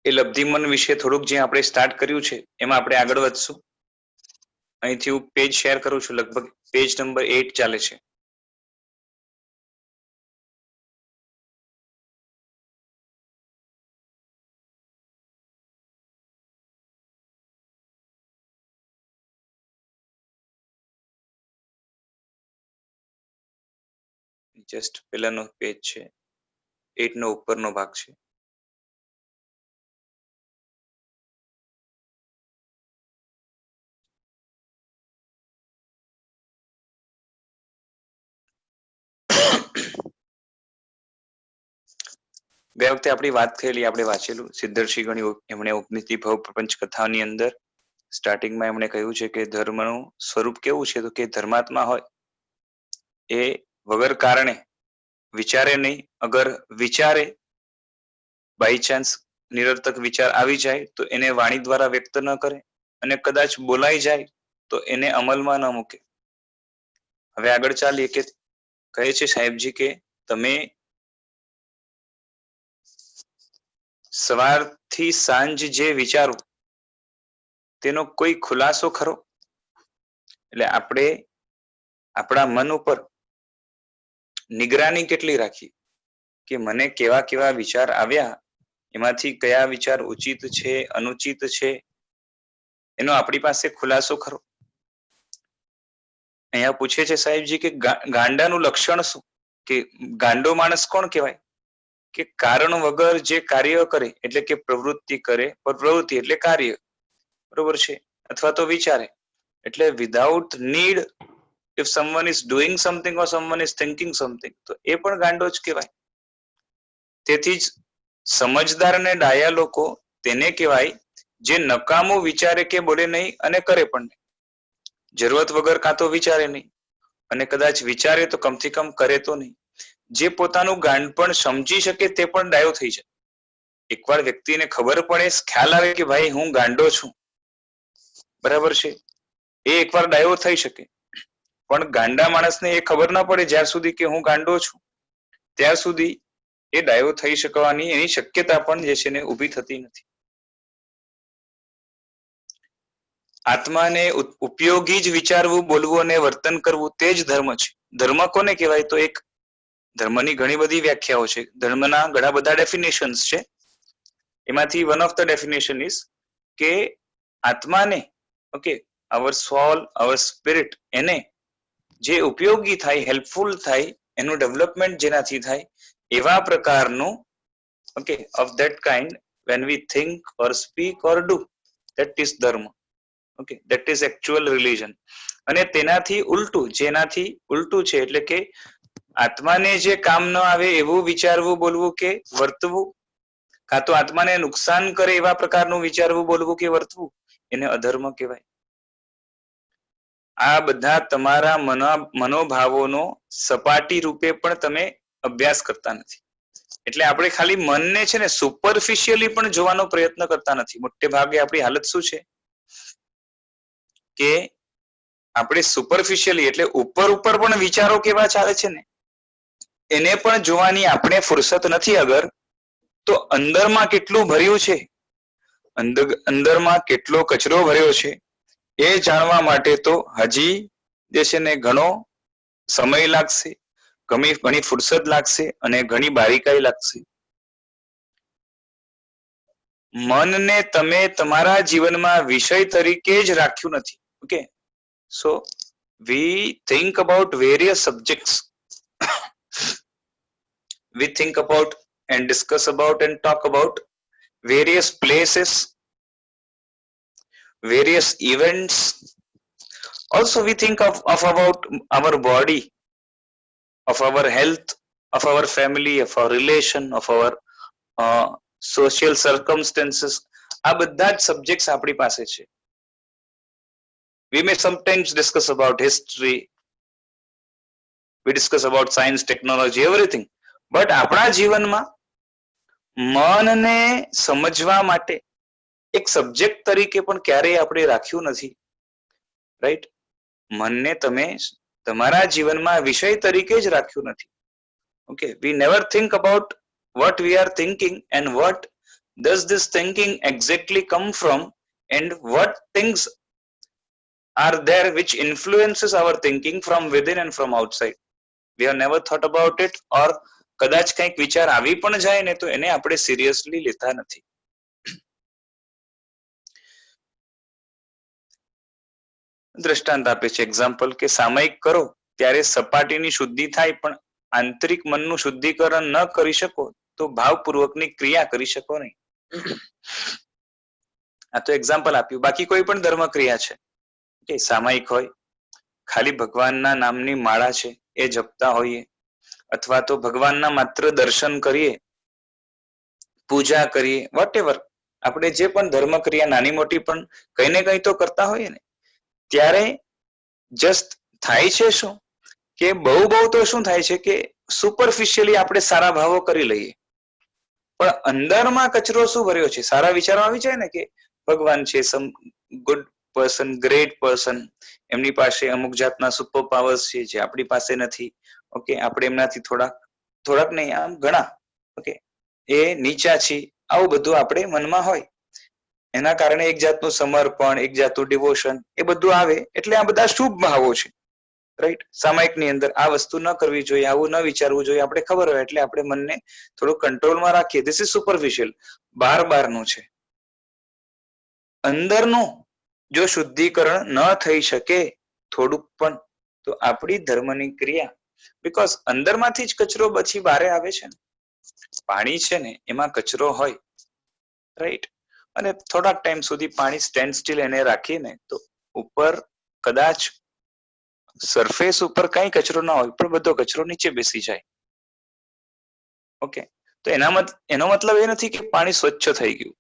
એ લબ્ધિમન વિશે થોડુંક જે આપણે સ્ટાર્ટ કર્યું છે એમાં આપણે આગળ વધશું. અહીંથી હું પેજ શેર કરું છું. લગભગ પેજ નંબર 8 ચાલે છે. જસ્ટ પેલાનો પેજ છે, 8 નો ઉપરનો ભાગ છે. ગયા વખતે આપણી વાત થયેલી, આપણે વાંચેલું સિદ્ધર્ષિ ગણી એમણે ઉપનીતિ ભવ પ્રપંચ કથાની અંદર સ્ટાર્ટિંગમાં એમણે કહ્યું છે કે ધર્મનું સ્વરૂપ કેવું છે, તો કે ધર્માત્મા હોય એ વગર કારણે વિચારે નહીં. અગર વિચારે બાય ચાન્સ નિરર્થક વિચાર આવી જાય તો એને વાણી દ્વારા વ્યક્ત ન કરે, અને કદાચ બોલાઈ જાય તો એને અમલમાં ન મૂકે. હવે આગળ ચાલીએ કે કહે છે સાહેબજી કે તમે સવારથી સાંજ જે વિચારો તેનો કોઈ ખુલાસો ખરો? એટલે આપણે આપણા મન ઉપર નિગરાની કેટલી રાખી કે મને કેવા કેવા વિચાર આવ્યા, એમાંથી કયા વિચાર ઉચિત છે, અનુચિત છે, એનો આપણી પાસે ખુલાસો ખરો? અહીંયા પૂછે છે સાહેબજી કે ગાંડાનું લક્ષણ શું? કે ગાંડો માણસ કોણ કહેવાય? કે કારણ વગર જે કાર્ય કરે, એટલે કે પ્રવૃત્તિ કરે, પ્રવૃત્તિ એટલે કાર્ય, બરોબર છે, અથવા તો વિચારે, એટલે without need, if someone is doing something or someone is thinking something, તો એ પણ ગાંડો જ કહેવાય. તેથી જ સમજદાર અને ડાયા લોકો તેને કહેવાય જે નકામું વિચારે કે બોલે નહીં અને કરે પણ નહીં. જરૂરત વગર કાં તો વિચારે નહીં, અને કદાચ વિચારે તો કમથી કમ કરે તો નહીં. જે પોતાનું ગાંડપણ સમજી શકે તે પણ ડાયો થઈ જાય. એકવાર વ્યક્તિને ખબર પડે, ખ્યાલ આવે કે ભાઈ હું ગાંડો છું, બરાબર છે, એ એકવાર ડાયો થઈ શકે. પણ ગાંડા માણસને એ ખબર ના પડે જ્યાર સુધી કે હું ગાંડો છું, ત્યાર સુધી એ ડાયો થઈ શકવાની એની શક્યતા પણ જે છે ને ઊભી થતી નથી. આત્માને ઉપયોગી જ વિચારવું, બોલવું અને વર્તન કરવું તે જ ધર્મ છે. ધર્મ કોને કહેવાય? તો એક ધર્મની ઘણી બધી વ્યાખ્યાઓ છે, ધર્મના ઘણા બધા ડેફિનેશન્સ છે. એમાંથી one of the definition is કે આત્માને, ઓકે, અવર સોલ, અવર સ્પિરિટ, એને જે ઉપયોગી થાય, હેલ્પફુલ થાય, એનું ડેવલપમેન્ટ જેનાથી થાય, એવા પ્રકારનું, okay, of that kind when we think or speak or do, that is dharma. Okay, that is actual religion. અને તેનાથી ઉલટું, જેનાથી ઉલટું છે, એટલે કે આત્માને જે કામ ન આવે એવું વિચારવું, બોલવું કે વર્તવું, કાં તો આત્માને નુકસાન કરે એવા પ્રકારનું વિચારવું, બોલવું કે વર્તવું, એને અધર્મ કહેવાય. આ બધા તમારા મનોભાવોનો સપાટી રૂપે પણ તમે અભ્યાસ કરતા નથી. એટલે આપણે ખાલી મનને છે ને સુપરફિશિયલી પણ જોવાનો પ્રયત્ન કરતા નથી. મોટે ભાગે આપણી હાલત શું છે કે આપણે સુપરફિશિયલી એટલે ઉપર ઉપર પણ વિચારો કેવા ચાલે છે ને એને પણ જોવાની આપણે ફુરસત નથી. અગર તો અંદરમાં કેટલું ભર્યું છે, અંદરમાં કેટલો કચરો ભર્યો છે, એ જાણવા માટે તો હજી જે છે ને ઘણો સમય લાગશે, ઘણી ફુરસત લાગશે અને ઘણી બારીકાઈ લાગશે. મનને તમે તમારા જીવનમાં વિષય તરીકે જ રાખ્યું નથી. Okay, so V think about various subjects, we think about and discuss about and talk about various places, various events. Also we think of about our body, of our health, of our family, of our relation, of our social circumstances. આ બધા જ subjects આપણી પાસે છે. We may sometimes discuss about history, we discuss about science, technology, everything. But આપણા જીવનમાં મનને સમજવા માટે એક સબ્જેક્ટ તરીકે પણ ક્યારેય આપણે રાખ્યું નથી. રાઈટ? મનને તમે તમારા જીવનમાં વિષય તરીકે જ રાખ્યું નથી. Okay, V never think about what we are thinking and what does this thinking exactly come from, and what things are there which influences our thinking from within and from outside? We have never thought about it, or કદાચ કંઈક વિચાર આવી પણ જાય ને તો એને આપણે સિરિયસલી લેતા નથી. દ્રષ્ટાંત આપે છે, એક્ઝામ્પલ, કે સામયિક કરો ત્યારે સપાટીની શુદ્ધિ થાય, પણ આંતરિક મનનું શુદ્ધિકરણ ન કરી શકો તો ભાવપૂર્વકની ક્રિયા કરી શકો નહીં. આ તો એક્ઝામ્પલ આપ્યું. બાકી કોઈ પણ ધર્મ ક્રિયા છે કે સામયિક હોય, ખાલી ભગવાનના નામની માળા છે એ જપતા હોઈએ, અથવા તો ભગવાનના માત્ર દર્શન કરીએ, પૂજા કરીએ, વોટેવર, આપણે જે પણ ધર્મ ક્રિયા નાની મોટી પણ કઈ ને કઈ તો કરતા હોઈએ ને, ત્યારે જસ્ટ થાય છે શું કે બહુ તો શું થાય છે કે સુપરફિશિયલી આપણે સારા ભાવો કરી લઈએ, પણ અંદરમાં કચરો શું ભર્યો છે? સારા વિચારો આવી જાય ને કે ભગવાન છે, સમ ગુડ પર્સન, ગ્રેટ પર્સન, એમની પાસે અમુક જાતના સુપર પાવર્સ છે જે આપણી પાસે નથી. ઓકે, આપણે એમનાથી થોડાક નહીં, આમ ઘણા, ઓકે, એ નીચા છે, આવું બધું આપણે મનમાં હોય. એના કારણે એક જાતનું સમર્પણ, એક જાતનું ડિવોશન, એ બધું આવે. એટલે આ બધા શુભ ભાવો છે, રાઈટ? સામાયિકની અંદર આ વસ્તુ ન કરવી જોઈએ, આવું ન વિચારવું જોઈએ, આપણે ખબર હોય એટલે આપણે મનને થોડું કંટ્રોલમાં રાખીએ. ધીસ ઇઝ સુપરફિશિયલ, બહારનું છે. અંદરનું જો શુદ્ધિકરણ ન થઈ શકે થોડુંક પણ, તો આપણી ધર્મની ક્રિયા, બીકોઝ અંદરમાંથી જ કચરો પછી બહારે આવે છે. પાણી છે ને એમાં કચરો હોય, રાઈટ? અને થોડાક ટાઈમ સુધી પાણી સ્ટેન્ડ સ્ટીલ એને રાખીને તો ઉપર કદાચ સરફેસ ઉપર કઈ કચરો ના હોય, પણ બધો કચરો નીચે બેસી જાય. ઓકે, તો એનો મતલબ એ નથી કે પાણી સ્વચ્છ થઈ ગયું.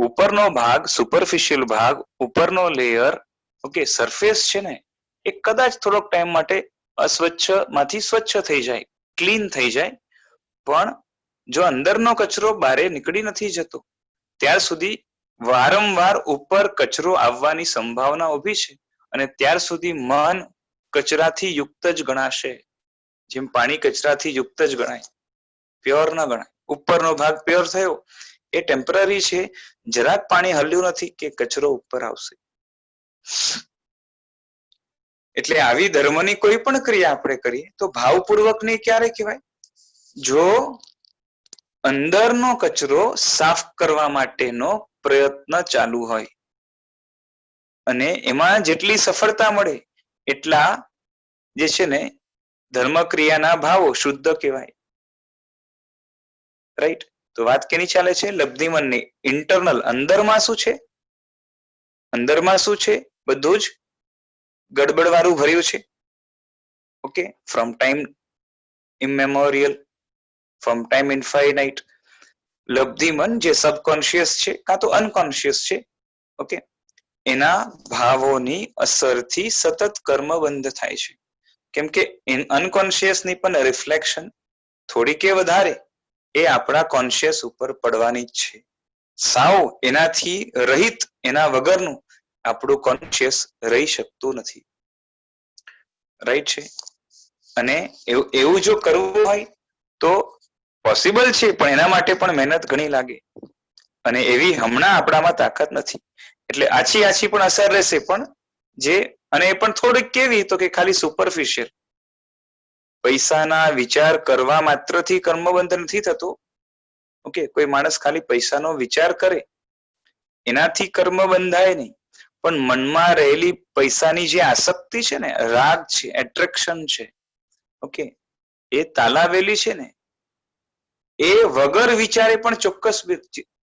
ઉપરનો ભાગ, સુપરફિશિયલ ભાગ, ઉપરનો લેયર, ઓકે, સરફેસ છે ને, એ કદાચ થોડોક ટાઈમ માટે અસ્વચ્છ માંથી સ્વચ્છ થઈ જાય, ક્લીન થઈ જાય, પણ જો અંદરનો કચરો બહાર નીકળી નથી જતો ત્યાર સુધી વારંવાર ઉપર કચરો આવવાની સંભાવના ઊભી છે. અને ત્યાર સુધી મન કચરાથી યુક્ત જ ગણાશે. જેમ પાણી કચરાથી યુક્ત જ ગણાય, પ્યોર ના ગણાય. ઉપરનો ભાગ પ્યોર થયો એ ટેમ્પરરી છે, જરાક પાણી હલ્યું નથી કે કચરો ઉપર આવશે. એટલે આવી ધર્મની કોઈ પણ ક્રિયા આપણે કરીએ તો ભાવપૂર્વકની ક્યારે કહેવાય? જો અંદરનો કચરો સાફ કરવા માટેનો પ્રયત્ન ચાલુ હોય, અને એમાં જેટલી સફળતા મળે એટલા જે છે ને ધર્મ ક્રિયાના ભાવો શુદ્ધ કહેવાય, રાઈટ? તો વાત કેની ચાલે છે? લબ્ધિ મનની. ઇન્ટરનલ, અંદરમાં શું છે? અંદરમાં શું છે? બધું જ ગડબડ વાળું ભર્યું છે. Okay, from time immemorial, from time infinite. લબ્ધિ મન જે સબકોન્શિયસ છે કાં તો અનકોન્શિયસ છે, ઓકે, એના ભાવોની અસરથી સતત કર્મ બંધ થાય છે. કેમ કે અનકોન્શિયસની પણ રિફ્લેક્શન થોડી કે વધારે એ આપણા કોન્શિયસ ઉપર પડવાની જ છે. સાવ એનાથી રહિત, એના વગરનું આપણું કોન્શિયસ રહી શકતું નથી, રાઈટ છે? અને એવું જો કરવું હોય તો પોસિબલ છે, પણ એના માટે પણ મહેનત ઘણી લાગે, અને એવી હમણાં આપણામાં તાકાત નથી. એટલે આછી પણ અસર રહેશે, પણ જે, અને એ પણ થોડીક કેવી, તો કે ખાલી સુપરફિશિયલ. પૈસાના વિચાર કરવા માત્રથી કર્મબંધ નથી થતું. ઓકે, કોઈ માણસ ખાલી પૈસાનો વિચાર કરે એનાથી કર્મ બંધાય નહીં, પણ મનમાં રહેલી પૈસાની જે આસક્તિ છે ને, રાગ છે, એટ્રેક્શન છે, ઓકે, એ તાલાવેલી છે ને, એ વગર વિચારે પણ ચોક્કસ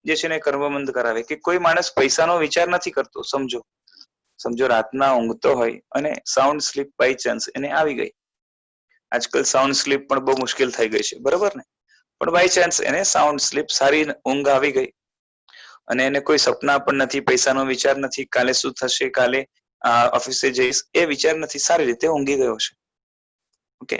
જે છે ને કર્મબંધ કરાવે. કે કોઈ માણસ પૈસાનો વિચાર નથી કરતો, સમજો રાતના ઊંઘતો હોય અને સાઉન્ડ સ્લીપ બાય ચાન્સ એને આવી ગઈ. આજકાલ સાઉન્ડ સ્લીપ પણ બહુ મુશ્કેલ થઈ ગઈ છે, બરોબર ને? પણ બાય ચાન્સ એને સાઉન્ડ સ્લીપ, સારી ઊંઘ આવી ગઈ, અને એને કોઈ સપના પણ નથી, પૈસાનો વિચાર નથી, કાલે શું થશે, કાલે ઓફિસે જઈશ એ વિચાર નથી, સારી રીતે ઊંઘી ગયો છે. ઓકે,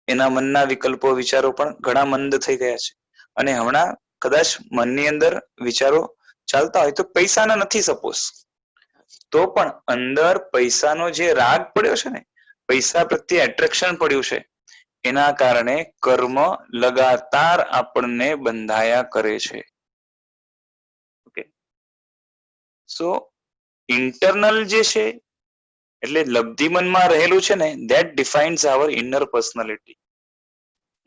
એના મનના વિકલ્પો, વિચારો પણ ઘણા મંદ થઈ ગયા છે. અને હમણાં કદાચ મનની અંદર વિચારો ચાલતા હોય તો પૈસાના નથી સપોઝ, તો પણ અંદર પૈસાનો જે રાગ પડ્યો છે ને, પૈસા પ્રત્યે એટ્રેક્શન પડ્યું છે, એના કારણે કર્મ લગાતાર આપણને બંધાયા કરે છે. સો ઇન્ટરનલ જે છે એટલે લબ્ધિ મનમાં રહેલું છે ને, that defines our inner personality,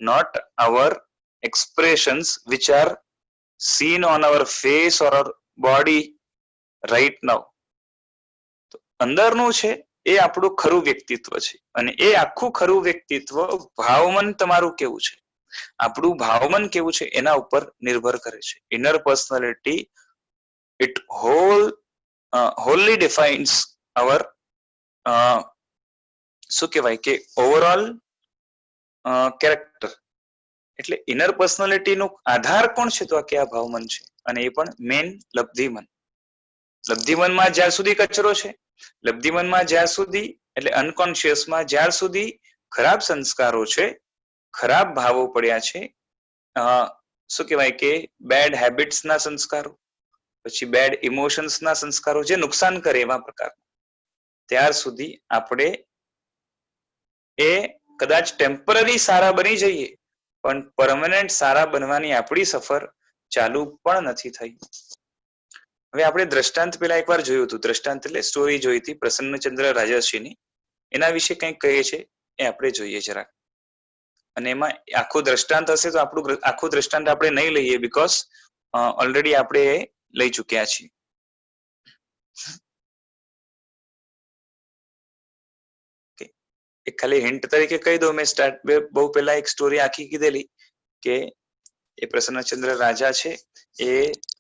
not our expressions which are seen on our face or our body right now. અંદરનું છે એ આપણું ખરું વ્યક્તિત્વ છે, અને એ આખું ખરું વ્યક્તિત્વ ભાવમન તમારું કેવું છે, આપણું ભાવમન કેવું છે એના ઉપર નિર્ભર કરે છે. Inner personality it wholly defines our શું કહેવાય કે ઓવરઓલ કેરેક્ટર. એટલે ઇનર પર્સનાલિટી નો આધાર કોણ છે? તો આ કે આ ભાવમન છે, અને એ પણ મેન લબ્ધિમન. લબ્ધિમનમાં જ્યાં સુધી કચરો છે, લબ્ધિમનમાં જ્યાં સુધી એટલે અનકોન્શિયસમાં જ્યાં સુધી ખરાબ સંસ્કારો છે, ખરાબ ભાવો પડ્યા છે, શું કહેવાય કે બેડ હેબિટ્સ ના સંસ્કારો, પછી બેડ ઇમોશન્સ ના સંસ્કારો જે નુકસાન કરે એવા પ્રકાર, ત્યાર સુધી આપણે એ કદાચ ટેમ્પરરી સારા બની જઈએ, પણ પરમનન્ટ સારા બનવાની આપણી સફર ચાલુ પણ નથી થઈ. હવે આપણે દ્રષ્ટાંત પેલા એકવાર જોયું હતું. દ્રષ્ટાંત એટલે સ્ટોરી જોઈ હતી પ્રસન્નચંદ્ર રાજર્ષિની. એના વિશે કંઈક કહે છે એ આપણે જોઈએ જરાક. અને એમાં આખું દ્રષ્ટાંત હશે તો આપણું આખું દ્રષ્ટાંત આપણે નહીં લઈએ, બીકોઝ ઓલરેડી આપણે લઈ ચુક્યા છીએ. એક ખાલી હિન્ટ તરીકે કહી દઉં, મેં બહુ પહેલા એક સ્ટોરી આખી કીધેલી કે એ પ્રસન્નચંદ્ર રાજા છે, એ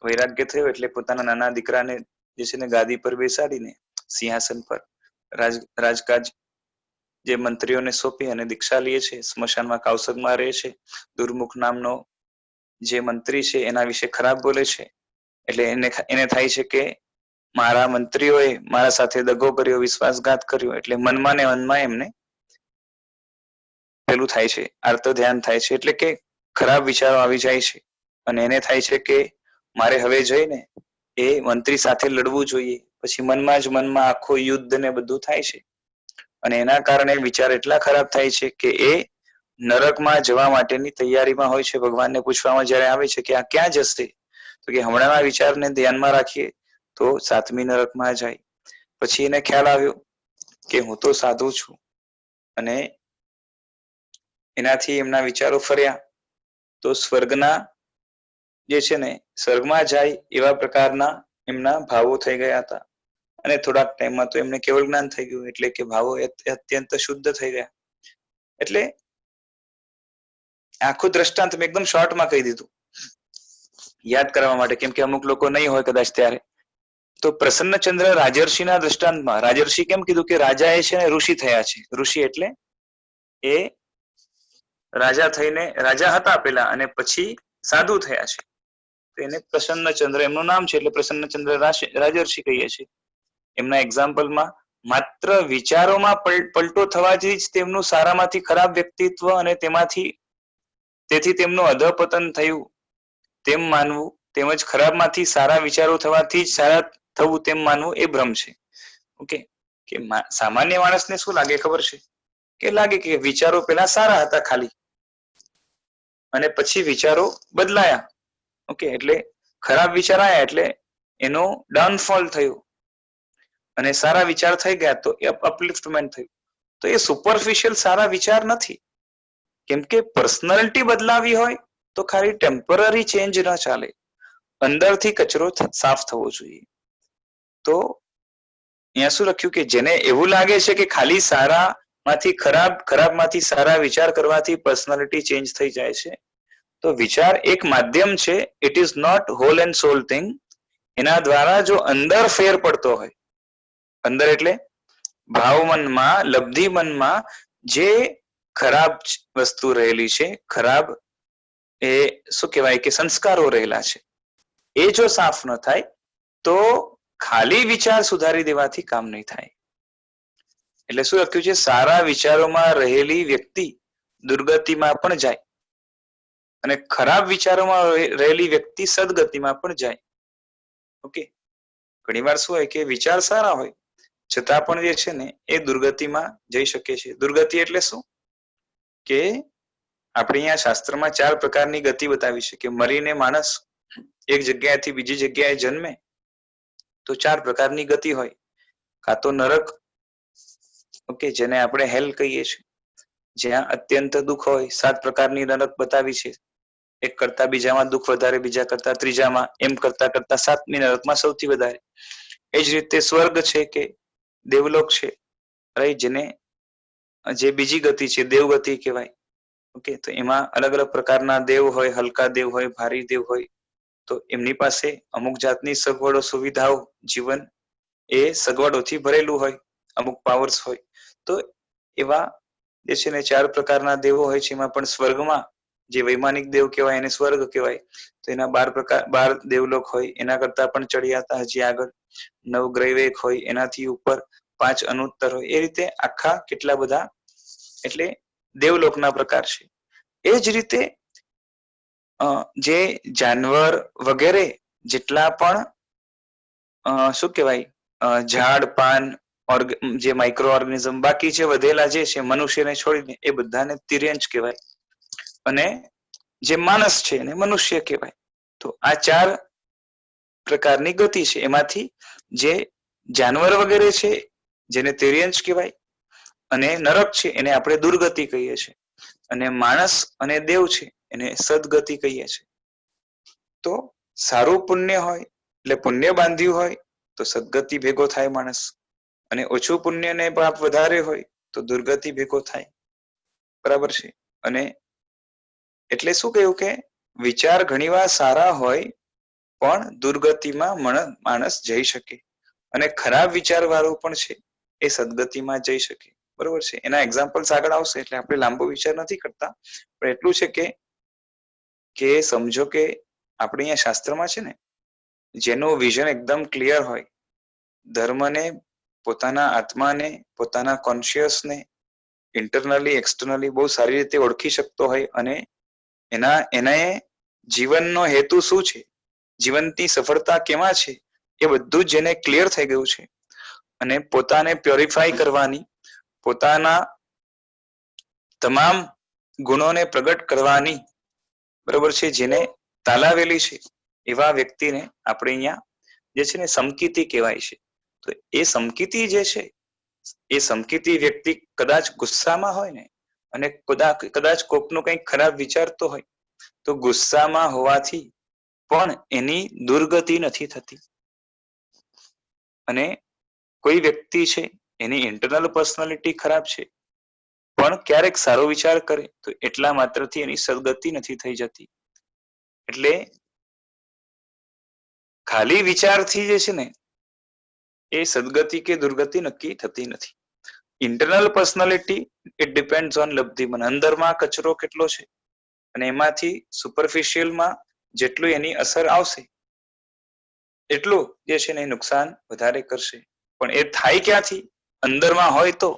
વૈરાગ્ય થયો એટલે પોતાના નાના દીકરાને જે છે ને ગાદી પર બેસાડીને સિંહાસન પર રાજકાજ જે મંત્રીઓને સોંપી અને દીક્ષા લે છે. સ્મશાનમાં કાવસગમાં રહે છે. દુર્મુખ નામનો જે મંત્રી છે એના વિશે ખરાબ બોલે છે, એટલે એને થાય છે કે મારા મંત્રીઓએ મારા સાથે દગો કર્યો, વિશ્વાસઘાત કર્યો, એટલે મનમાં ને મનમાં એમને પેલું થાય છે, આર્ત ધ્યાન થાય છે, એટલે કે ખરાબ વિચારો આવી જાય છે. અને એને થાય છે કે મારે હવે જઈને એ મંત્રી સાથે લડવું જોઈએ. પછી મનમાં જ મનમાં આખો યુદ્ધ ને બધું થાય છે, અને એના કારણે વિચાર એટલા ખરાબ થાય છે કે એ નરકમાં જવા માટેની તૈયારીમાં હોય છે. ભગવાનને પૂછવામાં જયારે આવે છે કે આ ક્યાં જશે, તો કે હમણાંના વિચારને ધ્યાનમાં રાખીએ તો 7મી નરકમાં જાય. પછી એને ખ્યાલ આવ્યો કે હું તો સાધુ છું, અને એનાથી એમના વિચારો ફર્યા તો સ્વર્ગના જે છે ને સ્વર્ગમાં જાય એવા પ્રકારના એમના ભાવો થઈ ગયા હતા. અને થોડાક ટાઈમમાં તો એમને કેવળ જ્ઞાન થઈ ગયું, એટલે કે ભાવો અત્યંત શુદ્ધ થઈ ગયા. એટલે આખું દ્રષ્ટાંત મેં એકદમ શોર્ટમાં કહી દીધું યાદ કરવા માટે, કેમ કે અમુક લોકો નહીં હોય કદાચ ત્યારે. તો પ્રસન્નચંદ્ર રાજર્ષિના દ્રષ્ટાંતમાં રાજર્ષિ કેમ કીધું કે રાજા એ છે ને ઋષિ થયા છે. ઋષિ એટલે એ રાજા થઈને રાજા હતા પેલા અને પછી સાધુ થયા છે, તો એને પ્રસન્નચંદ્ર એમનું નામ છે એટલે પ્રસન્નચંદ્ર રાજર્ષિ કહીએ છીએ. એમના એક્ઝામ્પલમાં માત્ર વિચારોમાં પલટો થવાથી જ તેમનું સારામાંથી ખરાબ વ્યક્તિત્વ અને તેથી તેમનું અધપતન થયું તેમ માનવું, તેમજ ખરાબમાંથી સારા વિચારો થવાથી જ સારા થવું તેમ માનવું એ ભ્રમ છે. ઓકે, કે સામાન્ય માણસને શું લાગે ખબર છે કે લાગે કે વિચારો પેલા સારા હતા ખાલી, અને પછી વિચારો બદલાયા. ઓકે, એટલે ખરાબ વિચાર આવ્યા એટલે એનો ડાઉનફોલ થયું, અને સારા વિચાર થઈ ગયા તો એ અપલિફ્ટમેન્ટ થયું. તો એ સુપરફિશિયલ સારા વિચાર નથી, કેમ કે પર્સનાલિટી બદલાવી હોય તો ખાલી ટેમ્પરરી ચેન્જ ન ચાલે, અંદરથી કચરો સાફ થવો જોઈએ. તો અહીંયા શું લખ્યું કે જેને એવું લાગે છે કે ખાલી સારા માંથી ખરાબમાંથી સારા વિચાર કરવાથી પર્સનાલિટી ચેન્જ થઈ જાય છે, તો વિચાર એક માધ્યમ છે. It is not whole and sole thing. એના દ્વારા જો અંદર ફેર પડતો હોય, અંદર એટલે ભાવમનમાં લબ્ધિ મનમાં જે ખરાબ વસ્તુ રહેલી છે, ખરાબ એ શું કહેવાય કે સંસ્કારો રહેલા છે, એ જો સાફ ન થાય તો ખાલી વિચાર સુધારી દેવાથી કામ નહીં થાય. એટલે શું લખ્યું છે, સારા વિચારોમાં રહેલી વ્યક્તિ દુર્ગતિમાં પણ જાય, અને ખરાબ વિચારોમાં રહેલી વ્યક્તિ સદગતિમાં પણ જાય. ઓકે, ઘણી વાર શું હોય કે વિચાર સારા હોય છતાં પણ જે છે ને એ દુર્ગતિમાં જઈ શકે છે. દુર્ગતિ એટલે શું કે આપણે અહીંયા શાસ્ત્રમાં 4 પ્રકારની ગતિ બતાવી છે કે મરીને માણસ એક જગ્યાએથી બીજી જગ્યાએ જન્મે તો 4 પ્રકારની ગતિ હોય. કાં તો નરક, ઓકે, જેને આપણે હેલ કહીએ છીએ, જ્યાં અત્યંત દુઃખ હોય. 7 પ્રકારની નરક બતાવી છે. એક કરતા બીજામાં દુઃખ વધારે, બીજા કરતા ત્રીજામાં, એમ કરતા કરતા 7મી નરકમાં સૌથી વધારે. એ જ રીતે સ્વર્ગ છે કે દેવલોક છે, રાઈટ, જેને જે બીજી ગતિ છે દેવગતિ કહેવાય. ઓકે, તો એમાં અલગ અલગ પ્રકારના દેવ હોય, હલકા દેવ હોય, ભારી દેવ હોય. તો એમની પાસે અમુક જાતની સગવડો, સુવિધાઓ, જીવન એ સગવડોથી ભરેલું હોય, અમુક પાવર્સ હોય. તો એવા જે છે ને 4 પ્રકારના દેવો હોય છે. એમાં પણ સ્વર્ગમાં જે વૈમાનિક દેવ કહેવાય એને સ્વર્ગ કહેવાય. તો એના 12 દેવલોક હોય, એના કરતા પણ ચડિયાતા હજી આગળ 9 ગ્રહવેગ હોય, એનાથી ઉપર 5 અનુત્તર હોય. એ રીતે આખા કેટલા બધા એટલે દેવલોકના પ્રકાર છે. એ જ રીતે જે જાનવર વગેરે જેટલા પણ શું કહેવાય, ઝાડ પાન, જે માઇક્રો ઓર્ગેનિઝમ બાકી છે વધેલા જે છે મનુષ્યને છોડીને, એ બધાને તિર્યંચ કહેવાય. અને જે માણસ છે એને મનુષ્ય કહેવાય. તો આ 4 પ્રકારની ગતિ છે. એમાંથી જે જાનવર વગેરે છે જેને તિર્યંચ કહેવાય, અને નરક છે એને આપણે દુર્ગતિ કહીએ છીએ, અને માણસ અને દેવ છે એને સદગતિ કહીએ છીએ. તો સારું પુણ્ય હોય એટલે પુણ્ય બાંધ્યું હોય તો સદગતિ ભેગો થાય માણસ, અને ઓછું પુણ્ય ને પાપ વધારે હોય તો દુર્ગતિ ભેગો થાય. બરાબર છે. અને એટલે શું કહ્યું કે વિચાર ઘણીવાર સારા હોય પણ દુર્ગતિમાં માણસ જઈ શકે, અને ખરાબ વિચાર વાળું પણ છે એ સદગતિમાં જઈ શકે. બરોબર છે. એના એક્ઝામ્પલ્સ આગળ આવશે એટલે આપણે લાંબો વિચાર નથી કરતા, પણ એટલું છે કે સમજો કે આપણે અહીંયા શાસ્ત્રમાં છે ને, જેનું વિઝન એકદમ ક્લિયર હોય, ધર્મને, પોતાના આત્માને, પોતાના કોન્શિયસને ઇન્ટરનલી એક્સટર્નલી બહુ સારી રીતે ઓળખી શકતો હોય, અને એને જીવનનો હેતુ શું છે, જીવનની સફળતા કેમાં છે, એ બધું જ જેને ક્લિયર થઈ ગયું છે, અને પોતાને પ્યોરિફાઈ કરવાની, પોતાના તમામ ગુણોને પ્રગટ કરવાની, બરોબર છે, જેને તાલાવેલી છે, એવા વ્યક્તિને આપણે અહીંયા જે છે ને સમકીતી કહેવાય છે. તો એ સમકીતી જે છે, એ સમકીતી વ્યક્તિ કદાચ ગુસ્સામાં હોય ને, અને કદાચ કોકનું કંઈક ખરાબ વિચારતો હોય, તો ગુસ્સામાં હોવાથી પણ એની દુર્ગતિ નથી થતી. અને કોઈ વ્યક્તિ છે એની ઇન્ટરનલ પર્સનાલિટી ખરાબ છે, પણ ક્યારેક સારો વિચાર કરે તો એટલા માત્રથી એની સદગતિ નથી થઈ જતી. એટલે ખાલી વિચારથી જે છે ને એ સદગતિ કે દુર્ગતિ નક્કી થતી નથી. Internal personality it depends on લબ્ધિમન. અંદરમાં કચરો કેટલો છે, અને એમાંથી સુપરફિશિયલમાં જેટલું એની અસર આવશે એટલું જે છે ને નુકસાન વધારે કરશે. પણ એ થાય ક્યાંથી? અંદરમાં હોય તો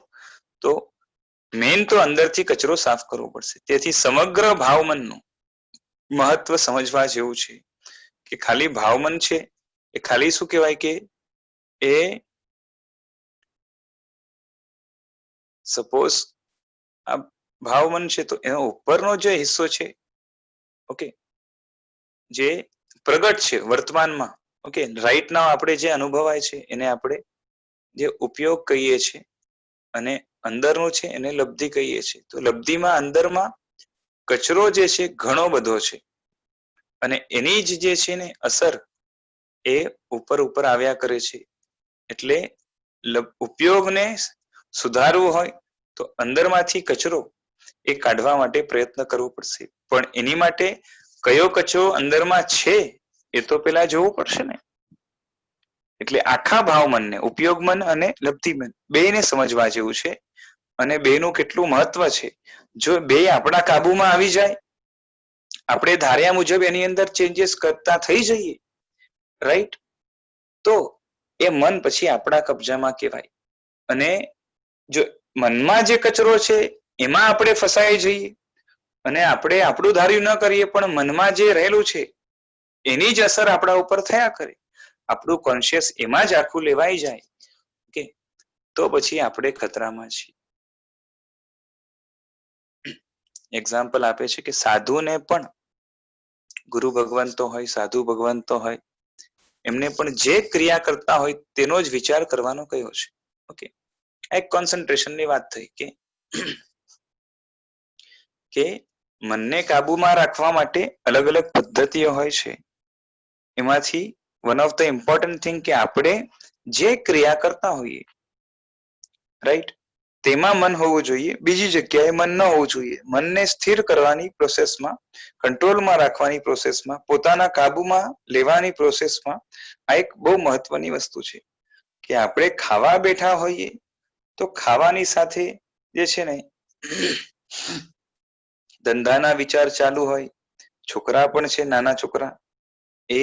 મેઇન તો અંદરથી કચરો સાફ કરવો પડશે. તેથી સમગ્ર ભાવમનનું મહત્વ સમજવા જેવું છે, કે ખાલી ભાવમન છે એ ખાલી શું કહેવાય કે એ સપોઝ આ ભાવમન છે તો એનો ઉપરનો જે હિસ્સો છે, ઓકે, જે પ્રગટ છે વર્તમાનમાં, ઓકે, રાઈટ નાવ આપણે જે અનુભવાય છે એને આપણે જે ઉપયોગ કહીએ છીએ, અને અંદરનું છે એને લબ્ધિ કહીએ છીએ. તો લબ્ધિમાં અંદરમાં કચરો જે છે ઘણો બધો છે, અને એની જ જે છે ને અસર એ ઉપર આવ્યા કરે છે. એટલે ઉપયોગને સુધારવું હોય તો અંદરમાંથી કચરો એ કાઢવા માટે પ્રયત્ન કરવો પડશે. પણ એની માટે કયો કચરો અંદરમાં છે એ તો પેલા જોવું પડશે ને. એટલે આખા ભાવમનને, ઉપયોગમન અને લબ્ધિમન બેયને સમજવા જેવું છે, અને બેયનું કેટલું મહત્વ છે. જો બે આપણા કાબુમાં આવી જાય, આપણે ધાર્યા મુજબ એની અંદર ચેન્જીસ કરતા થઈ જઈએ, રાઈટ, તો એ મન પછી આપણા કબજામાં કહેવાય. અને જો મનમાં જે કચરો છે એમાં આપણે ફસાઈ જઈએ, અને આપણે આપણું ધાર્યું ન કરીએ, પણ મનમાં જે રહેલું છે એની જ અસર આપણા ઉપર થયા કરે, આપણું કોન્શિયસ એમાં જ આખું લેવાઈ જાય, કે તો પછી આપણે ખતરામાં છીએ. એક્ઝામ્પલ આપે છે કે સાધુને પણ ગુરુ ભગવંતો હોય, સાધુ ભગવંતો હોય, એમને પણ જે ક્રિયા કરતા હોય તેનો જ વિચાર કરવાનો કયો છે. ઓકે, એક કોન્સન્ટ્રેશનની વાત થઈ કે મનને કાબુમાં રાખવા માટે અલગ અલગ પદ્ધતિઓ હોય છે. એમાંથી one of the important thing કે આપણે જે ક્રિયા કરતા હોઈએ, રાઈટ, તેમાં મન હોવું જોઈએ, બીજી જગ્યાએ મન ન હોવું જોઈએ. મનને સ્થિર કરવાની પ્રોસેસમાં, કંટ્રોલમાં રાખવાની પ્રોસેસમાં, પોતાના કાબુમાં લેવાની પ્રોસેસમાં આ એક બહુ મહત્વની વસ્તુ છે કે આપણે ખાવા બેઠા હોઈએ તો ખાવાની સાથે જે છે ને ધંધાના વિચાર ચાલુ હોય, છોકરા પણ છે, નાના છોકરા એ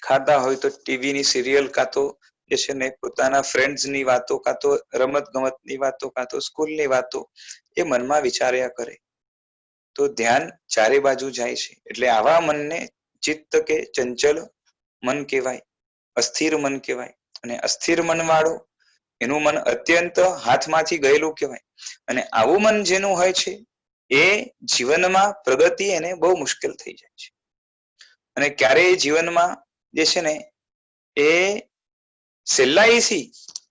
ખાતા હોય તો ટીવીની સિરિયલ કાં તો જે છે ને પોતાના ફ્રેન્ડ્સની વાતો, કાં તો રમત ગમતની વાતો, કાં તો સ્કૂલની વાતો એ મનમાં વિચાર્યા કરે તો ધ્યાન ચારે બાજુ જાય છે. એટલે આવા મનને ચિત્ત કે ચંચલ મન કહેવાય, અસ્થિર મન કહેવાય. અને અસ્થિર મન વાળું એનું મન અત્યંત હાથમાંથી ગયેલું કહેવાય. અને આવું મન જેનું હોય છે એ જીવનમાં પ્રગતિ એને બહુ મુશ્કેલ થઈ જાય છે. અને ક્યારેય જીવનમાં જે છે ને એ સહેલાઈથી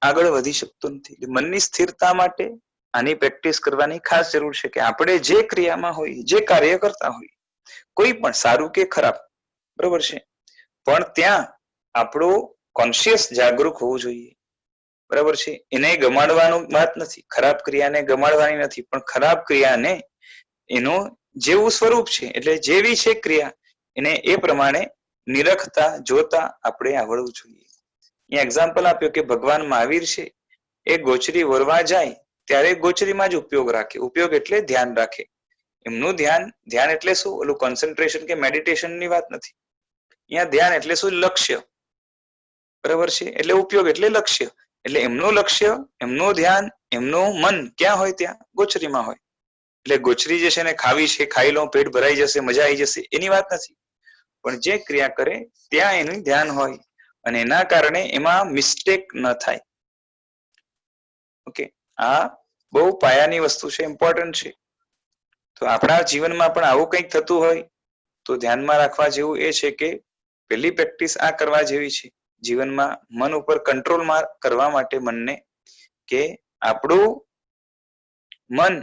આગળ વધી શકતું નથી. મનની સ્થિરતા માટે આની પ્રેક્ટિસ કરવાની ખાસ જરૂર છે કે આપણે જે ક્રિયામાં હોઈએ, જે કાર્ય કરતા હોઈએ, કોઈ પણ સારું કે ખરાબ, બરોબર છે, પણ ત્યાં આપણું કોન્શિયસ જાગૃત હોવું જોઈએ. બરાબર છે, એને ગમાડવાનું વાત નથી, ખરાબ ક્રિયાને ગમાડવાની નથી, પણ ખરાબ ક્રિયાને એનું જેવું સ્વરૂપ છે એટલે જેવી છે ક્રિયા એને એ પ્રમાણે નિરખતા જોતા આપણે આવડવું જોઈએ. અહીંયા એક્ઝામ્પલ આપ્યું કે ભગવાન મહાવીર છે એ ગોચરી વરવા જાય ત્યારે ગોચરીમાં જ ઉપયોગ રાખે. ઉપયોગ એટલે ધ્યાન રાખે. એમનું ધ્યાન એટલે શું? ઓલું કોન્સન્ટ્રેશન કે મેડિટેશન ની વાત નથી. અહીંયા ધ્યાન એટલે શું? લક્ષ્ય. બરાબર છે, એટલે ઉપયોગ એટલે લક્ષ્ય. એટલે એમનું લક્ષ્ય, એમનું ધ્યાન, એમનું મન ક્યાં હોય? ત્યાં ગોચરીમાં હોય. એટલે ગોચરી જે છે ને ખાવી છે, ખાઈ લો, પેટ ભરાઈ જશે, મજા આવી જશે, એની વાત નથી. પણ જે ક્રિયા કરે ત્યાં એનું ધ્યાન હોય અને એના કારણે એમાં મિસ્ટેક ન થાય. ઓકે, આ બહુ પાયાની વસ્તુ છે, ઇમ્પોર્ટન્ટ છે. તો આપણા જીવનમાં પણ આવું કંઈક થતું હોય તો ધ્યાનમાં રાખવા જેવું એ છે કે પહેલી પ્રેક્ટિસ આ કરવા જેવી છે જીવનમાં મન ઉપર કંટ્રોલ કરવા માટે મનને, કે આપણું મન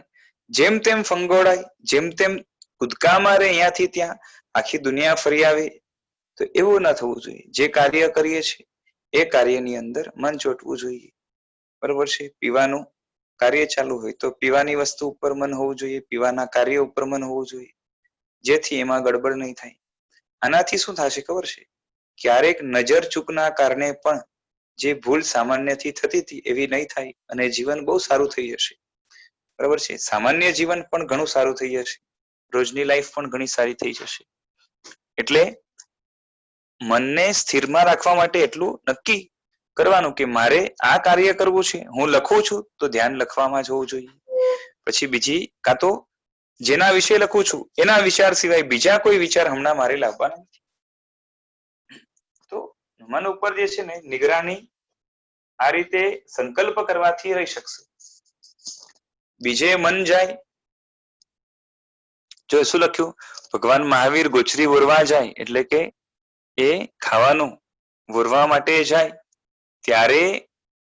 જેમ તેમ ફંગોળાય, જેમ તેમ કૂદકા મારે અહીંયાથી ત્યાં, આખી દુનિયા ફરી આવે, તો એવું ના થવું જોઈએ. જે કાર્ય કરીએ છીએ એ કાર્યની અંદર મન ચોંટવું જોઈએ. બરોબર છે, પીવાનું કાર્ય ચાલુ હોય તો પીવાની વસ્તુ ઉપર મન હોવું જોઈએ, પીવાના કાર્ય ઉપર મન હોવું જોઈએ, જેથી એમાં ગડબડ નહીં થાય. આનાથી શું થશે ખબર છે? ક્યારેક નજર ચૂકના કારણે પણ જે ભૂલ સામાન્યથી થતી હતી એવી નહીં થાય અને જીવન બહુ સારું થઈ જશે. બરાબર છે, સામાન્ય જીવન પણ ઘણું સારું થઈ જશે, રોજની લાઈફ પણ ઘણી સારી થઈ જશે. એટલે મનને સ્થિરમાં રાખવા માટે એટલું નક્કી કરવાનું કે મારે આ કાર્ય કરવું છે, હું લખું છું તો ધ્યાન લખવામાં જ હોવું જોઈએ. પછી બીજી કાં તો જેના વિશે લખું છું એના વિચાર સિવાય બીજા કોઈ વિચાર હમણાં મારે લાવવાના નથી. તો મન ઉપર જે છે ને નિગરાની આ રીતે સંકલ્પ કરવાથી રહી શકશે. બીજે મન જાય, જો શું લખ્યું? ભગવાન મહાવીર ગોચરી વરવા જાય, એટલે કે એ ખાવાનું વરવા માટે જાય ત્યારે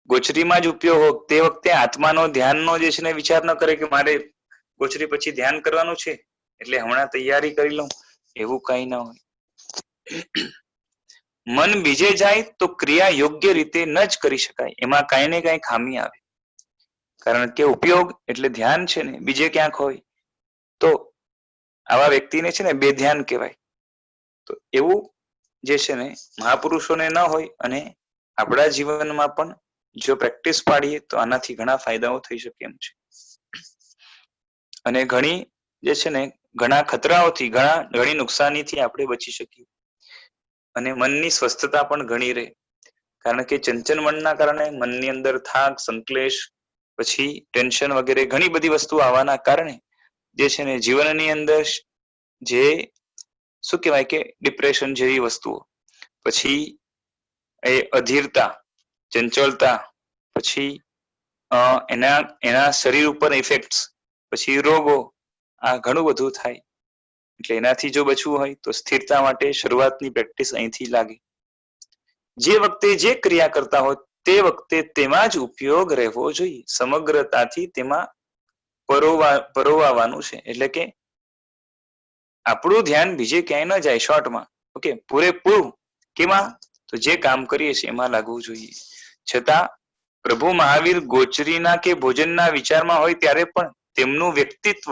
ગોચરીમાં જ ઉપયોગ, તે વખતે આત્માનો ધ્યાનનો જે છે ને વિચાર ન કરે કે મારે ગોચરી પછી ધ્યાન કરવાનું છે એટલે હમણાં તૈયારી કરી લઉં, એવું કઈ ના હોય. મન બીજે જાય તો ક્રિયા યોગ્ય રીતે ન જ કરી શકાય, એમાં કાંઈ ને કાંઈ ખામી આવે. કારણ કે ઉપયોગ એટલે ધ્યાન છે ને બીજે ક્યાંક હોય તો આવા વ્યક્તિને છે ને બેધ્યાન કહેવાય. તો એવું જે છે ને મહાપુરુષોને ન હોય. અને આપણા જીવનમાં પણ જો પ્રેક્ટિસ પાડીએ તો આનાથી ઘણા ફાયદાઓ થઈ શકે એમ છે. અને ઘણી જે છે ને ઘણા ખતરાઓથી, ઘણી નુકસાનીથી આપણે બચી શકીએ. અને મનની સ્વસ્થતા પણ ઘણી રહે. કારણ કે ચંચલ મનના કારણે મનની અંદર થાક, સંકલેશ, પછી ટેન્શન વગેરે ઘણી બધી વસ્તુ આવવાના કારણે જે છે ને જીવનની અંદર જે શું કહેવાય કે ડિપ્રેશન જેવી વસ્તુઓ, પછી એ અધીરતા, ચંચળતા, પછી એના શરીર ઉપર ઇફેક્ટ, પછી રોગો, આ ઘણું બધું થાય. એટલે એનાથી જો બચવું હોય તો સ્થિરતા માટે શરૂઆતની પ્રેક્ટિસ અહીંથી લાગે. જે વખતે જે ક્રિયા કરતા હોય તે વખતે તેમાં જ ઉપયોગ રહેવો જોઈએ. સમગ્રતાથી તેમાં પરોવાવાનું છે. એટલે કે આપણું ધ્યાન બીજે ક્યાંય ન જાય. શોર્ટમાં ઓકે, પૂરેપૂરું કેમાં? તો જે કામ કરીએ છીએ એમાં લાગવું જોઈએ. છતાં પ્રભુ મહાવીર ગોચરીના કે ભોજનના વિચારમાં હોય ત્યારે પણ તેમનું વ્યક્તિત્વ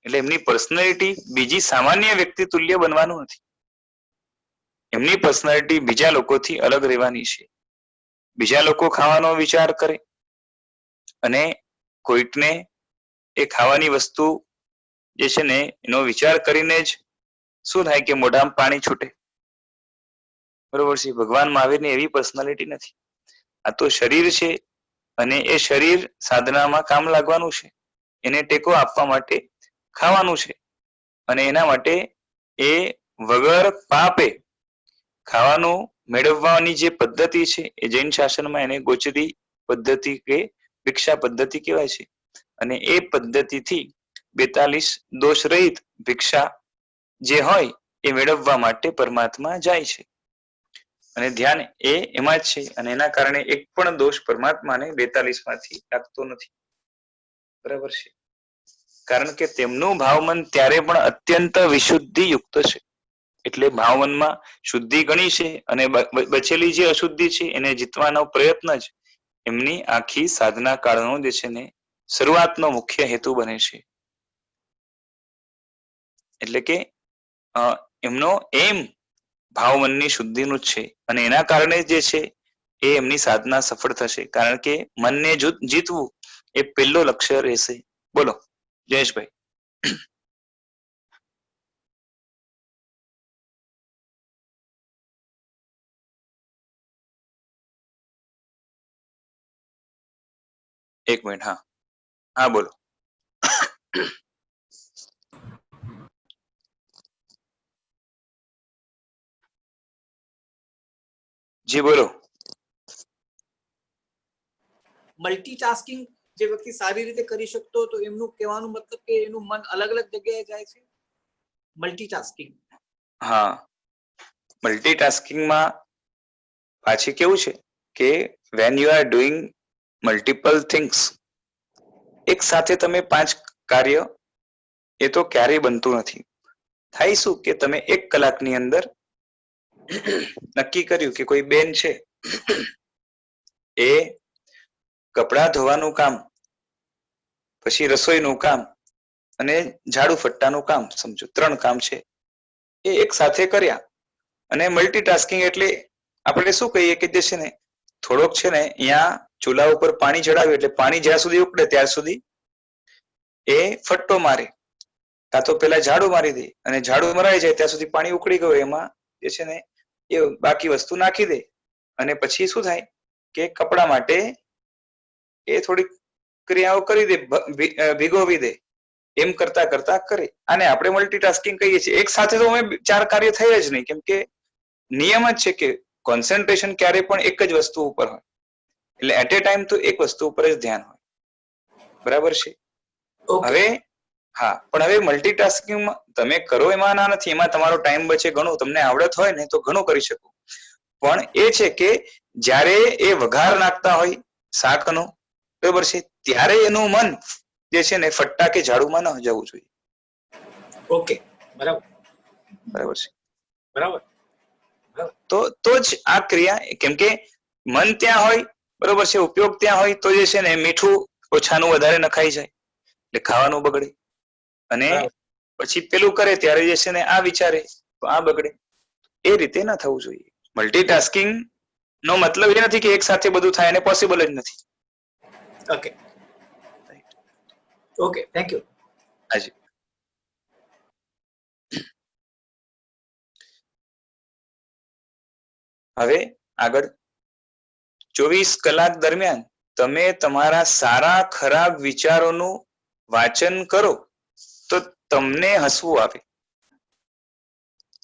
એટલે એમની પર્સનાલિટી બીજી સામાન્ય વ્યક્તિ તુલ્ય બનવાનું નથી. એમની પર્સનાલિટી બીજા લોકોથી અલગ રહેવાની છે. બીજા લોકો ખાવાનો વિચાર કરે અને કોઈકને એ ખાવાની વસ્તુ જે છે ને એનો વિચાર કરીને જ શું થાય કે મોઢામાં પાણી છૂટે. બરોબર છે. ભગવાન મહાવીરની એવી પર્સનાલિટી નથી. આ તો શરીર છે અને એ શરીર સાધનામાં કામ લાગવાનું છે. એને ટેકો આપવા માટે ખાવાનું છે અને એના માટે એ વગર પાપે ખાવાનું મેળવવાની જે પદ્ધતિ છે એ જૈન શાસનમાં એને ગોચરી પદ્ધતિ કે ભિક્ષા પદ્ધતિ કહેવાય છે. અને એ પદ્ધતિથી 42 દોષ રહિત ભિક્ષા જે હોય એ મેળવવા માટે પરમાત્મા જાય છે અને ધ્યાન એ એમાં જ છે. અને એના કારણે એક પણ દોષ પરમાત્માને 42 માંથી લાગતો નથી. બરાબર છે. કારણ કે તેમનું ભાવમન ત્યારે પણ અત્યંત વિશુદ્ધિ યુક્ત છે. એટલે ભાવમનમાં શુદ્ધિ ઘણી છે અને બચેલી જે અશુદ્ધિ છે એને જીતવાનો પ્રયત્ન જ એમની આખી સાધના કાળનો જે છે ને શરૂઆતનો મુખ્ય હેતુ બને છે. એટલે કે એમનો એમ ભાવમનની શુદ્ધિનું જ છે અને એના કારણે જે છે એ એમની સાધના સફળ થશે. કારણ કે મનને જીતવું એ પહેલું લક્ષ્ય રહેશે. બોલો જયેશભાઈ. એક મિનિટ. હા હા બોલો. જી બોલો. મલ્ટીટાસ્કિંગ જે વ્યક્તિ સારી રીતે કરી શકતો તો એમનું કહેવાનું મતલબ કે એનું મન અલગ અલગ જગ્યાએ જાય છે. મલ્ટીટાસ્કિંગ. હા, મલ્ટીટાસ્કિંગમાં પાછી કેવું છે કે when you are doing multiple things, એક સાથે તમે 5 કાર્ય એ તો ક્યારેય બનતું નથી. થાય શું કે તમે 1 કલાકની અંદર નક્કી કર્યું કે કોઈ બેન છે એ કપડાં ધોવાનું કામ, પછી રસોઈનું કામ અને ઝાડુ ફટ્ટાનું કામ, સમજો 3 કામ છે એ એક સાથે કર્યા. અને મલ્ટીટાસ્કિંગ એટલે આપણે શું કહીએ કે જે છે ને થોડોક છે ને અહીંયા ચૂલા ઉપર પાણી ચડાવ્યું એટલે પાણી જ્યાં સુધી ઉકળે ત્યાર સુધી એ ફટ્ટો મારે, કાં તો પેલા ઝાડુ મારી દે અને ઝાડુ મરાઈ જાય ત્યાં સુધી પાણી ઉકળી ગયું એમાં જે છે ને એ બાકી વસ્તુ નાખી દે અને પછી શું થાય કે કપડા માટે એ થોડીક ક્રિયાઓ કરી દે, ભીગોવી દે. એમ કરતા કરતા કરે. આને આપણે મલ્ટીટાસ્કિંગ કહીએ છીએ. એક સાથે તો અમે 4 કાર્ય થઈ જ નહીં, કેમ કે નિયમ જ છે કે કોન્સન્ટ્રેશન ક્યારે પણ એક જ વસ્તુ ઉપર હોય. એટલે એટ એ ટાઈમ તો એક વસ્તુ ઉપર જ ધ્યાન હોય. બરાબર છે. હવે હા, પણ હવે મલ્ટીટાસ્કિંગમાં તમે કરો એમાં ના નથી, એમાં તમારો ટાઈમ બચે ઘણો, તમને આવડત હોય ને તો ઘણું કરી શકો. પણ એ છે કે જ્યારે એ વઘાર નાખતા હોય શાકનો, બરાબર છે, ત્યારે એનું મન જે છે ને ફટ્ટા કે ઝાડુમાં ન જવું જોઈએ. ઓકે, બરાબર બરાબર છે. બરાબર. તો જ આ ક્રિયા, કેમ કે મન ત્યાં હોય, બરોબર છે, ઉપયોગ ત્યાં હોય તો જે છે ને મીઠું ઓછાનું વધારે નખાઈ જાય એટલે ખાવાનું બગડે. અને પછી પેલું કરે ત્યારે જે છે ને આ વિચારે તો આ બગડે. એ રીતે ના થવું જોઈએ. મલ્ટીટાસ્કિંગ નો મતલબ એ નથી કે એક સાથે બધું થાય, અને પોસિબલ જ નથી. Okay okay, thank you. હાજી. હવે આગળ 24 કલાક દરમિયાન તમે તમારા સારા ખરાબ વિચારોનું વાંચન કરો તો તમને હસવું આવે.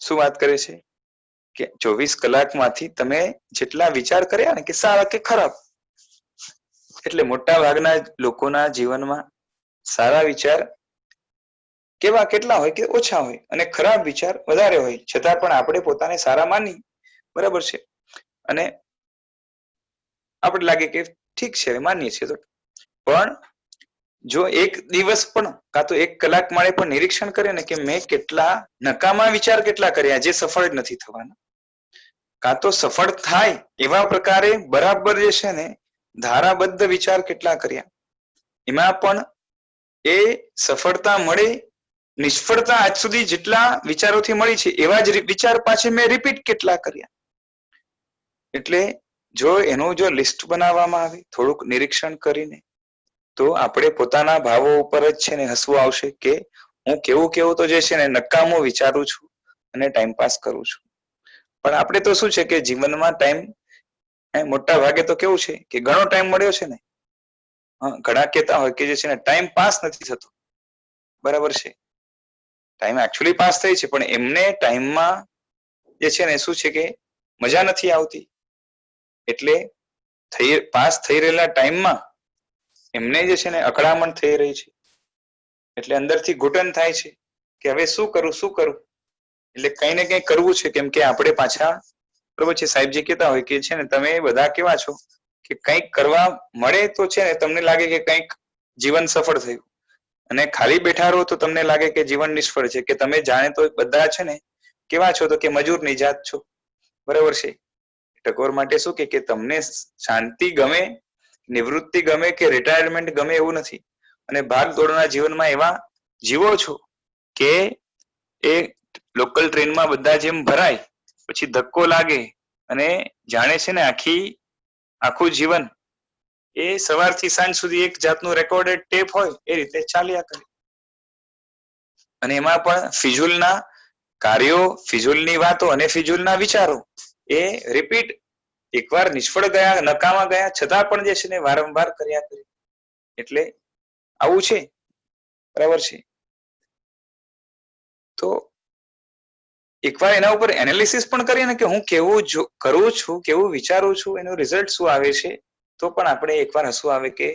શું વાત કરે છે કે 24 કલાકમાંથી તમે જેટલા વિચાર કર્યા ને કે સારા કે ખરાબ, એટલે મોટા ભાગના લોકોના જીવનમાં સારા વિચાર કેવા કેટલા હોય કે ઓછા હોય અને ખરાબ વિચાર વધારે હોય, છતાં પણ આપણે પોતાને સારા માની, બરાબર છે. અને આપણે લાગે કે ઠીક છે માનીએ છીએ. તો પણ જો એક દિવસ પણ કાં તો 1 કલાક માટે પણ નિરીક્ષણ કરે ને કે મેં કેટલા નકામા વિચાર કેટલા કર્યા જે સફળ જ નથી થવાના, કાં તો સફળ થાય એવા પ્રકારે બરાબર જે છે ને ધારાબદ્ધ વિચાર કેટલા કર્યા, એમાં પણ એ સફળતા મળે નિષ્ફળતા આજ સુધી જેટલા વિચારોથી મળી છે એવા જ વિચાર પાછી મેં રિપીટ કેટલા કર્યા. એટલે જો એનું જો લિસ્ટ બનાવવામાં આવે થોડુંક નિરીક્ષણ કરીને, તો આપણે પોતાના ભાવો ઉપર જ છે ને હસવું આવશે કે હું કેવું કેવું તો જે છે ને નકામું વિચારું છું અને ટાઈમ પાસ કરું છું. પણ આપણે તો શું છે કે જીવનમાં ટાઈમ મોટા ભાગે તો કેવું છે કે ઘણો ટાઈમ મળ્યો છે ને, ઘણા કહેતા હોય કે જે છે ને ટાઈમ પાસ નથી થતો. બરાબર છે, ટાઈમ એકચ્યુઅલી પાસ થઈ છે પણ એમને ટાઈમમાં જે છે ને શું છે કે મજા નથી આવતી. એટલે પાસ થઈ રહેલા ટાઈમમાં એમને જે છે ને અકળામણ થઈ રહી છે. એટલે અંદરથી ઘૂંટણ થાય છે કે હવે શું કરું શું કરું. એટલે કઈ ને કઈ કરવું છે, કેમ કે આપણે પાછા બરોબર છે સાહેબજી કહેતા હોય કે છે ને તમે બધા કેવા છો કે કંઈક કરવા મળે તો છે ને તમને લાગે કે કંઈક જીવન સફળ થયું, અને ખાલી બેઠા રહો તો તમને લાગે કે જીવન નિષ્ફળ છે. કે તમે જાણે તો બધા છે ને કેવા છો તો કે મજૂરની જાત છો. બરાબર છે. ટકોર માટે શું કે તમને શાંતિ ગમે, નિવૃત્તિ ગમે કે રિટાયરમેન્ટ ગમે એવું નથી, અને ભાગ દોડના જીવનમાં એવા જીવો છો કે એ લોકલ ટ્રેનમાં બધા જેમ ભરાય પછી ધક્કો લાગે અને જાણે છે ને આખું જીવન એ સવારથી સાંજ સુધી એક જાતનું રેકોર્ડેડ ટેપ હોય એ રીતે ચાલ્યા કરે. અને એમાં પણ ફિઝુલના કાર્યો, ફિઝુલની વાતો અને ફિઝુલના વિચારો એ રિપીટ એકવાર નિષ્ફળ ગયા, નકામા ગયા છતાં પણ જે છે ને વારંવાર કર્યા કરે. એટલે આવું છે. બરાબર છે. તો એકવાર એના ઉપર એનાલિસિસ પણ કરીએ ને કે હું કેવું કરું છું, કેવું વિચારું છું, એનું રિઝલ્ટ શું આવે છે, તો પણ આપણે એકવાર હસવું આવે કે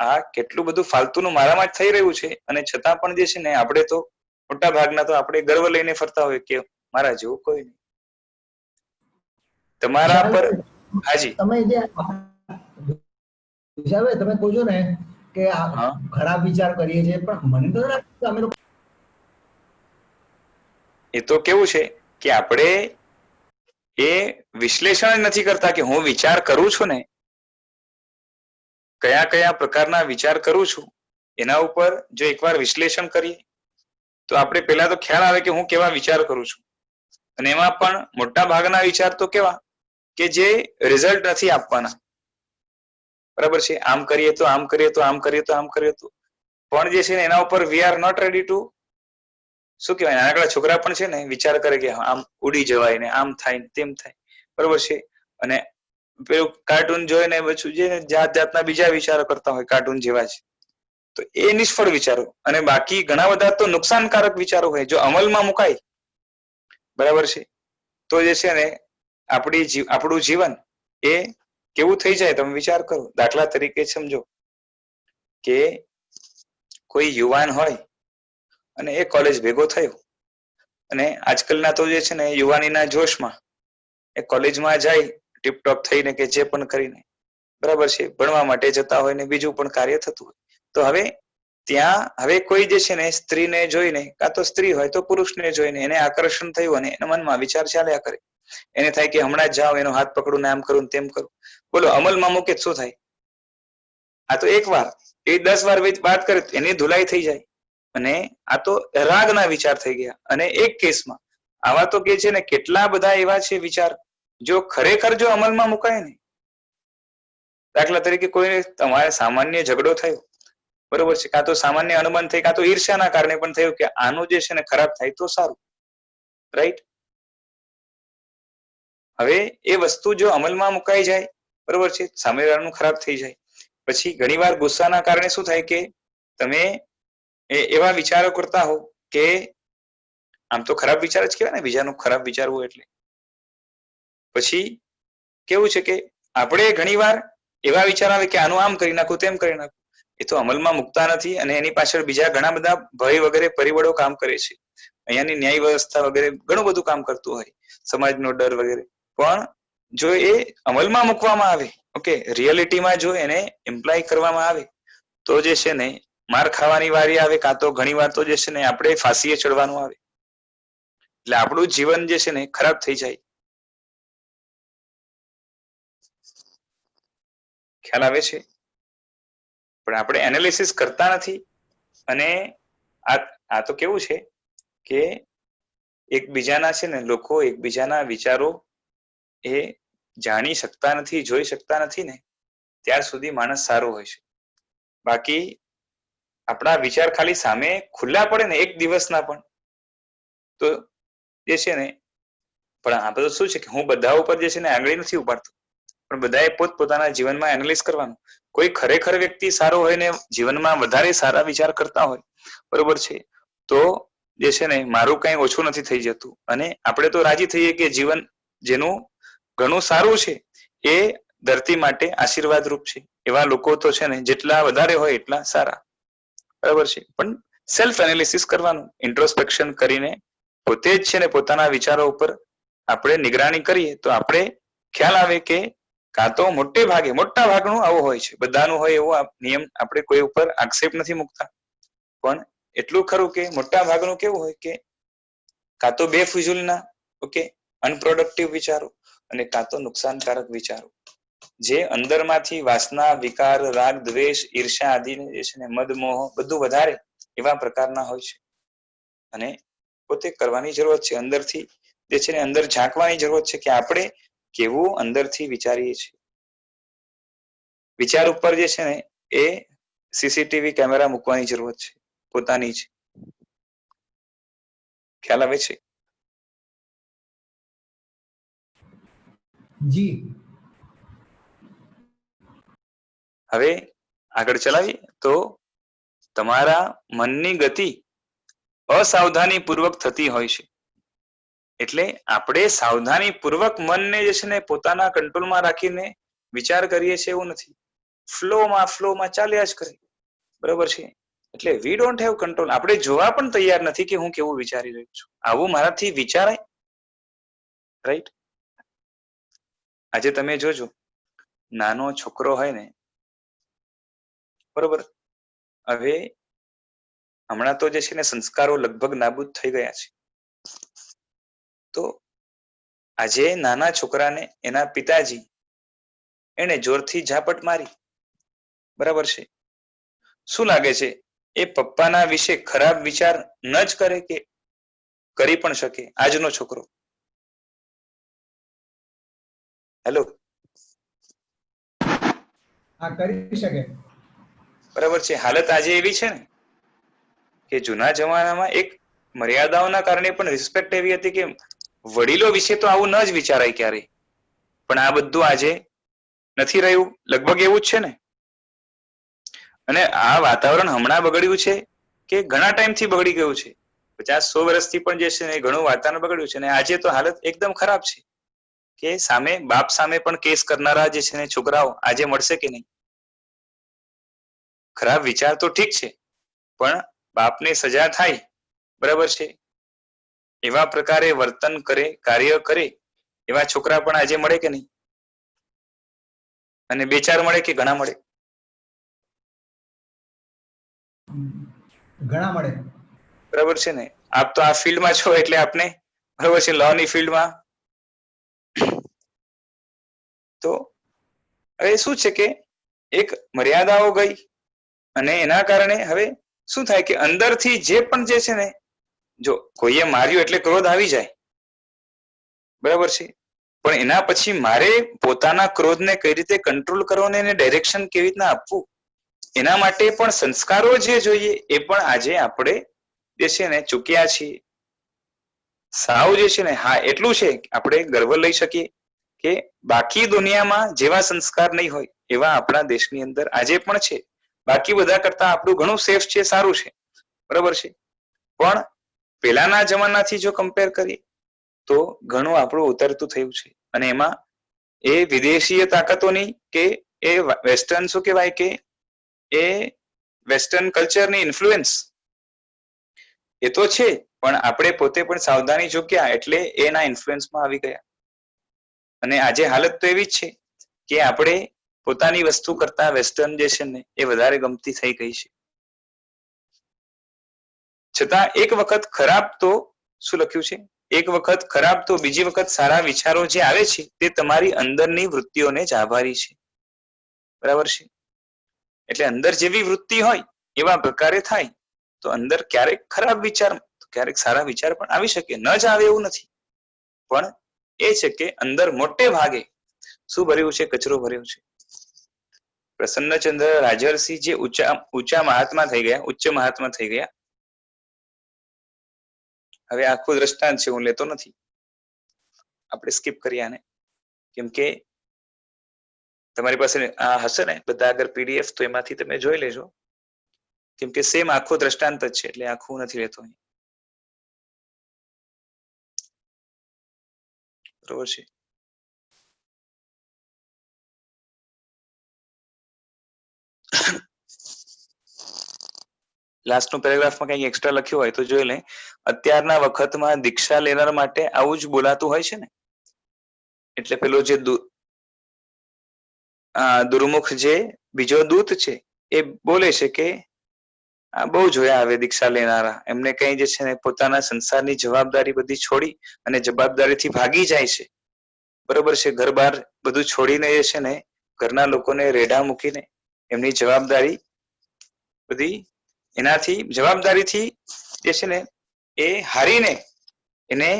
આ કેટલું બધું ફાલતુનું મારામાં જ થઈ રહ્યું છે. અને છતાં પણ જે છે ને આપણે તો મોટા ભાગના તો આપણે ગર્વ લઈને ફરતા હોય કે મારા જેવું કોઈ નહીં. તમારા પર હાજી તમે જે વિશાલભાઈ તમે કહો છો ને કે ખરાબ વિચાર કરીએ છીએ, પણ મને તો અમે લોકો એ તો કેવું છે કે આપણે એ વિશ્લેષણ નથી કરતા કે હું વિચાર કરું છું ને કયા કયા પ્રકારના વિચાર કરું છું, એના ઉપર જો એકવાર વિશ્લેષણ કરીએ તો આપણે પહેલા તો ખ્યાલ આવે કે હું કેવા વિચાર કરું છું. અને એમાં પણ મોટા ભાગના વિચાર તો કેવા કે જે રિઝલ્ટ નથી આપવાના. બરાબર છે. આમ કરીએ તો આમ કરીએ તો આમ કરીએ તો આમ કરીએ તો પણ જે છે ને એના ઉપર we are not ready to શું કહેવાય, નાનકડા છોકરા પણ છે ને વિચાર કરે કે આમ ઉડી જવાય ને આમ થાય ને તેમ થાય. બરોબર છે. અને પેલું કાર્ટૂન જોઈને પછી જે જાત જાતના બીજા વિચારો કરતા હોય કાર્ટૂન જેવા જ, તો એ નિષ્ફળ વિચારો. અને બાકી ઘણા બધા તો નુકસાનકારક વિચારો હોય જો અમલમાં મુકાય, બરાબર છે, તો જે છે ને આપણું જીવન એ કેવું થઈ જાય તમે વિચાર કરો. દાખલા તરીકે સમજો કે કોઈ યુવાન હોય અને એ કોલેજ ભેગો થયો, અને આજકાલના તો જે છે ને યુવાનીના જોશમાં એ કોલેજમાં જાય ટીપટોપ થઈને કે જે પણ કરીને, બરાબર છે, ભણવા માટે જતા હોય ને બીજું પણ કાર્ય થતું હોય. તો હવે કોઈ જે છે ને સ્ત્રીને જોઈને, કાં તો સ્ત્રી હોય તો પુરુષને જોઈને એને આકર્ષણ થયું અને એના મનમાં વિચાર ચાલ્યા કરે. એને થાય કે હમણાં જ જાઓ એનો હાથ પકડું ને આમ કરું તેમ કરું. બોલો અમલમાં મૂકે શું થાય? આ તો એક વાર એ 10 વાર વાત કરે એની ધુલાઈ થઈ જાય. અને આ તો રાગના વિચાર થઈ ગયા. અને એક કેસમાં આવા તો કે છે ને કેટલા બધા એવા છે વિચાર જો ખરેખર જો અમલમાં મુકાય ને, દાખલા તરીકે કોઈ તમારે સામાન્ય ઝઘડો થયો, બરોબર છે, કાં તો સામાન્ય અનુમાન થઈ, કાં તો ઈર્ષ્યાના કારણે પણ થયું કે આનું જે છે ને ખરાબ થાય તો સારું, રાઈટ? હવે એ વસ્તુ જો અમલમાં મુકાઈ જાય, બરોબર છે, સામેવાળાનું ખરાબ થઈ જાય, પછી ઘણીવાર ગુસ્સાના કારણે શું થાય કે તમે એવા વિચારો કરતા હો કે આમ તો ખરાબ વિચાર જ કહેવાય ને બીજાનું ખરાબ વિચારવું એટલે. પછી કેવું છે કે આપણે ઘણીવાર એવા વિચાર આવે કે આનું આમ કરી નાખું તેમ કરી નાખું, એ તો અમલમાં મુકતા નથી અને એની પાછળ બીજા ઘણા બધા ભય વગેરે પરિબળો કામ કરે છે. અહીંયાની ન્યાય વ્યવસ્થા વગેરે ઘણું બધું કામ કરતું હોય, સમાજનો ડર વગેરે. પણ જો એ અમલમાં મૂકવામાં આવે, ઓકે, રિયાલિટીમાં જો એને એમ્પ્લોય કરવામાં આવે તો જે છે ને માર ખાવાની વારી આવે, કાં તો ઘણી વાર તો જે છે ને આપણે ફાંસીએ ચડવાનું આવે, એટલે આપણું જીવન જે છે ને ખરાબ થઈ જાય. ખ્યાલ આવે છે? પણ આપણે એનાલિસિસ કરતા નથી. અને આ તો કેવું છે કે એકબીજાના છે ને લોકો એકબીજાના વિચારો એ જાણી શકતા નથી, જોઈ શકતા નથી ને ત્યાર સુધી માણસ સારો હોય છે. બાકી આપણા વિચાર ખાલી સામે ખુલ્લા પડે ને એક દિવસના પણ તો જે છે ને, પણ આ બધું શું છે કે હું બધા ઉપર જે છે ને આંગળી નથી ઉપાડતો, પણ બધાએ પોતપોતાના જીવનમાં એનાલિઝ કરવાનું. કોઈ ખરેખર વ્યક્તિ સારો હોય ને જીવનમાં વધારે સારા વિચાર કરતા હોય, બરોબર છે, તો જે છે ને મારું કઈ ઓછું નથી થઈ જતું. અને આપણે તો રાજી થઈએ કે જીવન જેનું ઘણું સારું છે એ ધરતી માટે આશીર્વાદ રૂપ છે. એવા લોકો તો છે ને જેટલા વધારે હોય એટલા સારા, બરાબર છે. પણ સેલ્ફ એનાલિસિસ કરવાનું, ઇન્ટ્રોસ્પેક્શન કરીને પોતે જ છે ને પોતાના વિચારો ઉપર આપણે નિગરાણી કરીએ તો આપણે ખ્યાલ આવે કે કાં તો મોટા ભાગનું આવું હોય છે, બધાનું હોય એવો નિયમ આપણે કોઈ ઉપર આક્ષેપ નથી મૂકતા, પણ એટલું ખરું કે મોટા ભાગનું કેવું હોય કે કાં તો બેફિઝૂલના, ઓકે, અનપ્રોડક્ટિવ વિચારો અને કાં તો નુકસાનકારક વિચારો, જે અંદરમાંથી વાસના, વિકાર, રાગ, દ્વેષ, ઈર્ષા આદિને જે છે ને મદ, મોહ બધું વધારે એવા પ્રકારના હોય છે. અને પોતે કરવાની જરૂરત છે, અંદરથી જે છે ને અંદર ઝાંકવાની જરૂરત છે કે આપણે કેવું અંદરથી વિચારીએ છીએ. વિચાર ઉપર જે છે ને એ સીસીટીવી કેમેરા મૂકવાની જરૂરત છે પોતાની જ. ખ્યાલ આવે છે? જી. હવે આગળ ચલાવીએ તો તમારા મનની ગતિ અસાવધાની પૂર્વક થતી હોય છે. એટલે આપણે સાવધાની પૂર્વક મનને જે છે ને પોતાના કંટ્રોલમાં રાખીને વિચાર કરીએ છીએ એવું નથી. ફ્લોમાં ચાલ્યા જ કરે, બરોબર છે. એટલે વી ડોન્ટ હેવ કંટ્રોલ. આપણે જોવા પણ તૈયાર નથી કે હું કેવું વિચારી રહ્યો છું, આવું મારાથી વિચારાય, રાઈટ? આજે તમે જોજો, નાનો છોકરો હોય ને, બરોબર, હવે હમણાં તો જે છે ને સંસ્કારો લગભગ નાબૂદ થઈ ગયા છે. તો આજે નાના છોકરાને એના પિતાજી એને જોરથી ઝાપટ મારી, બરાબર છે. શું લાગે છે એ પપ્પાના વિશે ખરાબ વિચાર ન જ કરે કે કરી પણ શકે આજનો છોકરો? હેલો, હા, કરી શકે. બરાબર છે. હાલત આજે એવી છે ને કે જૂના જમાનામાં એક મર્યાદાઓના કારણે પણ રિસ્પેક્ટ એવી હતી કે વડીલો વિશે તો આવું ન જ વિચારાય ક્યારે. પણ આ બધું આજે નથી રહ્યું, લગભગ એવું જ છે ને. અને આ વાતાવરણ હમણાં બગડ્યું છે કે ઘણા ટાઈમથી બગડી ગયું છે, 50-100 વર્ષથી પણ જે છે ને ઘણું વાતાવરણ બગડ્યું છે. અને આજે તો હાલત એકદમ ખરાબ છે કે સામે બાપ સામે પણ કેસ કરનારા જે છે ને છોકરાઓ આજે મળશે કે નહીં. ખરાબ વિચાર તો ઠીક છે, પણ બાપને સજા થાય, બરાબર છે, એવા પ્રકારે વર્તન કરે, કાર્ય કરે એવા છોકરા પણ આજે મળે કે નહીં? અને 2-4 મળે કે ઘણા મળે? ઘણા મળે. બરાબર છે ને. આપ તો આ ફિલ્ડમાં છો એટલે આપને બરાબર છે, લો ની ફિલ્ડમાં. તો હવે શું છે કે એક મર્યાદાઓ ગઈ અને એના કારણે હવે શું થાય કે અંદરથી જે પણ જે છે ને, જો કોઈએ માર્યું એટલે ક્રોધ આવી જાય, બરાબર છે, પણ એના પછી મારે પોતાના ક્રોધને કઈ રીતે કંટ્રોલ કરવો ને એને ડાયરેક્શન કેવી રીતના આપવું, એના માટે પણ સંસ્કારો જે જોઈએ એ પણ આજે આપણે જે છે ને ચૂક્યા છીએ. સાવ જે છે ને, હા એટલું છે આપણે ગર્વ લઈ શકીએ કે બાકી દુનિયામાં જેવા સંસ્કાર નહીં હોય એવા આપણા દેશની અંદર આજે પણ છે. બાકી બધા કરતા આપણું ઘણું સેફ છે, સારું છે, બરાબર છે. પણ પહેલાના જમાનાથી જો કમ્પેર કરીએ તો ઘણું આપણું ઉતરતું થયું છે. અને એમાં એ વિદેશીય તાકાતોની કે એ વેસ્ટર્ન શું કહેવાય કે એ વેસ્ટર્ન કલ્ચરની ઇન્ફ્લુઅન્સ એ તો છે, પણ આપણે પોતે પણ સાવધાની ચૂક્યા એટલે એના ઇન્ફ્લુઅન્સમાં આવી ગયા. અને આજે હાલત તો એવી જ છે કે આપણે પોતાની વસ્તુ કરતા વેસ્ટર્ન જે છે ને એ વધારે ગમતી થઈ ગઈ છે. છતાં એક વખત ખરાબ તો શું લખ્યું છે, એક વખત ખરાબ તો બીજી વખત સારા વિચારો જે આવે છે તે તમારી અંદરની વૃત્તિઓને જ આભારી છે. બરાબર છે? એટલે અંદર જેવી વૃત્તિ હોય એવા પ્રકારે થાય. તો અંદર ક્યારેક ખરાબ વિચાર, ક્યારેક સારા વિચાર પણ આવી શકે, ન જ આવે એવું નથી. પણ એ છે કે અંદર મોટે ભાગે શું ભર્યું છે? કચરો ભર્યો છે. પ્રસન્નચંદ્ર રાજર્ષિ જે ઊંચા મહાત્મા થઈ ગયા, ઉચ્ચ મહાત્મા થઈ ગયા. હવે આખું દ્રષ્ટાંત છે, હું લેતો નથી, આપણે સ્કીપ કરીએ આને, કેમ કે તમારી પાસે આ હશે ને બધા આગળ PDF, તો એમાંથી તમે જોઈ લેજો, કેમ કે સેમ આખો દ્રષ્ટાંત જ છે, એટલે આખું નથી લેતો. બરોબર છે? લાસ્ટનું પેરેગ્રાફમાં કંઈક એક્સ્ટ્રા લખ્યું હોય તો જોઈ લે. અત્યારના વખતમાં દીક્ષા લેનાર માટે આવું જ બોલાતું હોય છે ને. એટલે પેલો જે દુર્મુખ જે બીજો દૂત છે એ બોલે છે કે આ બહુ જોયા હવે દીક્ષા લેનારા, એમને કઈ જે છે ને પોતાના સંસારની જવાબદારી બધી છોડી અને જવાબદારીથી ભાગી જાય છે. બરોબર છે? ઘર બાર બધું છોડીને જે છે ને ઘરના લોકોને રેઢા મૂકીને એમની જવાબદારી બધી એનાથી જવાબદારીથી જે છે ને એ હારીને એને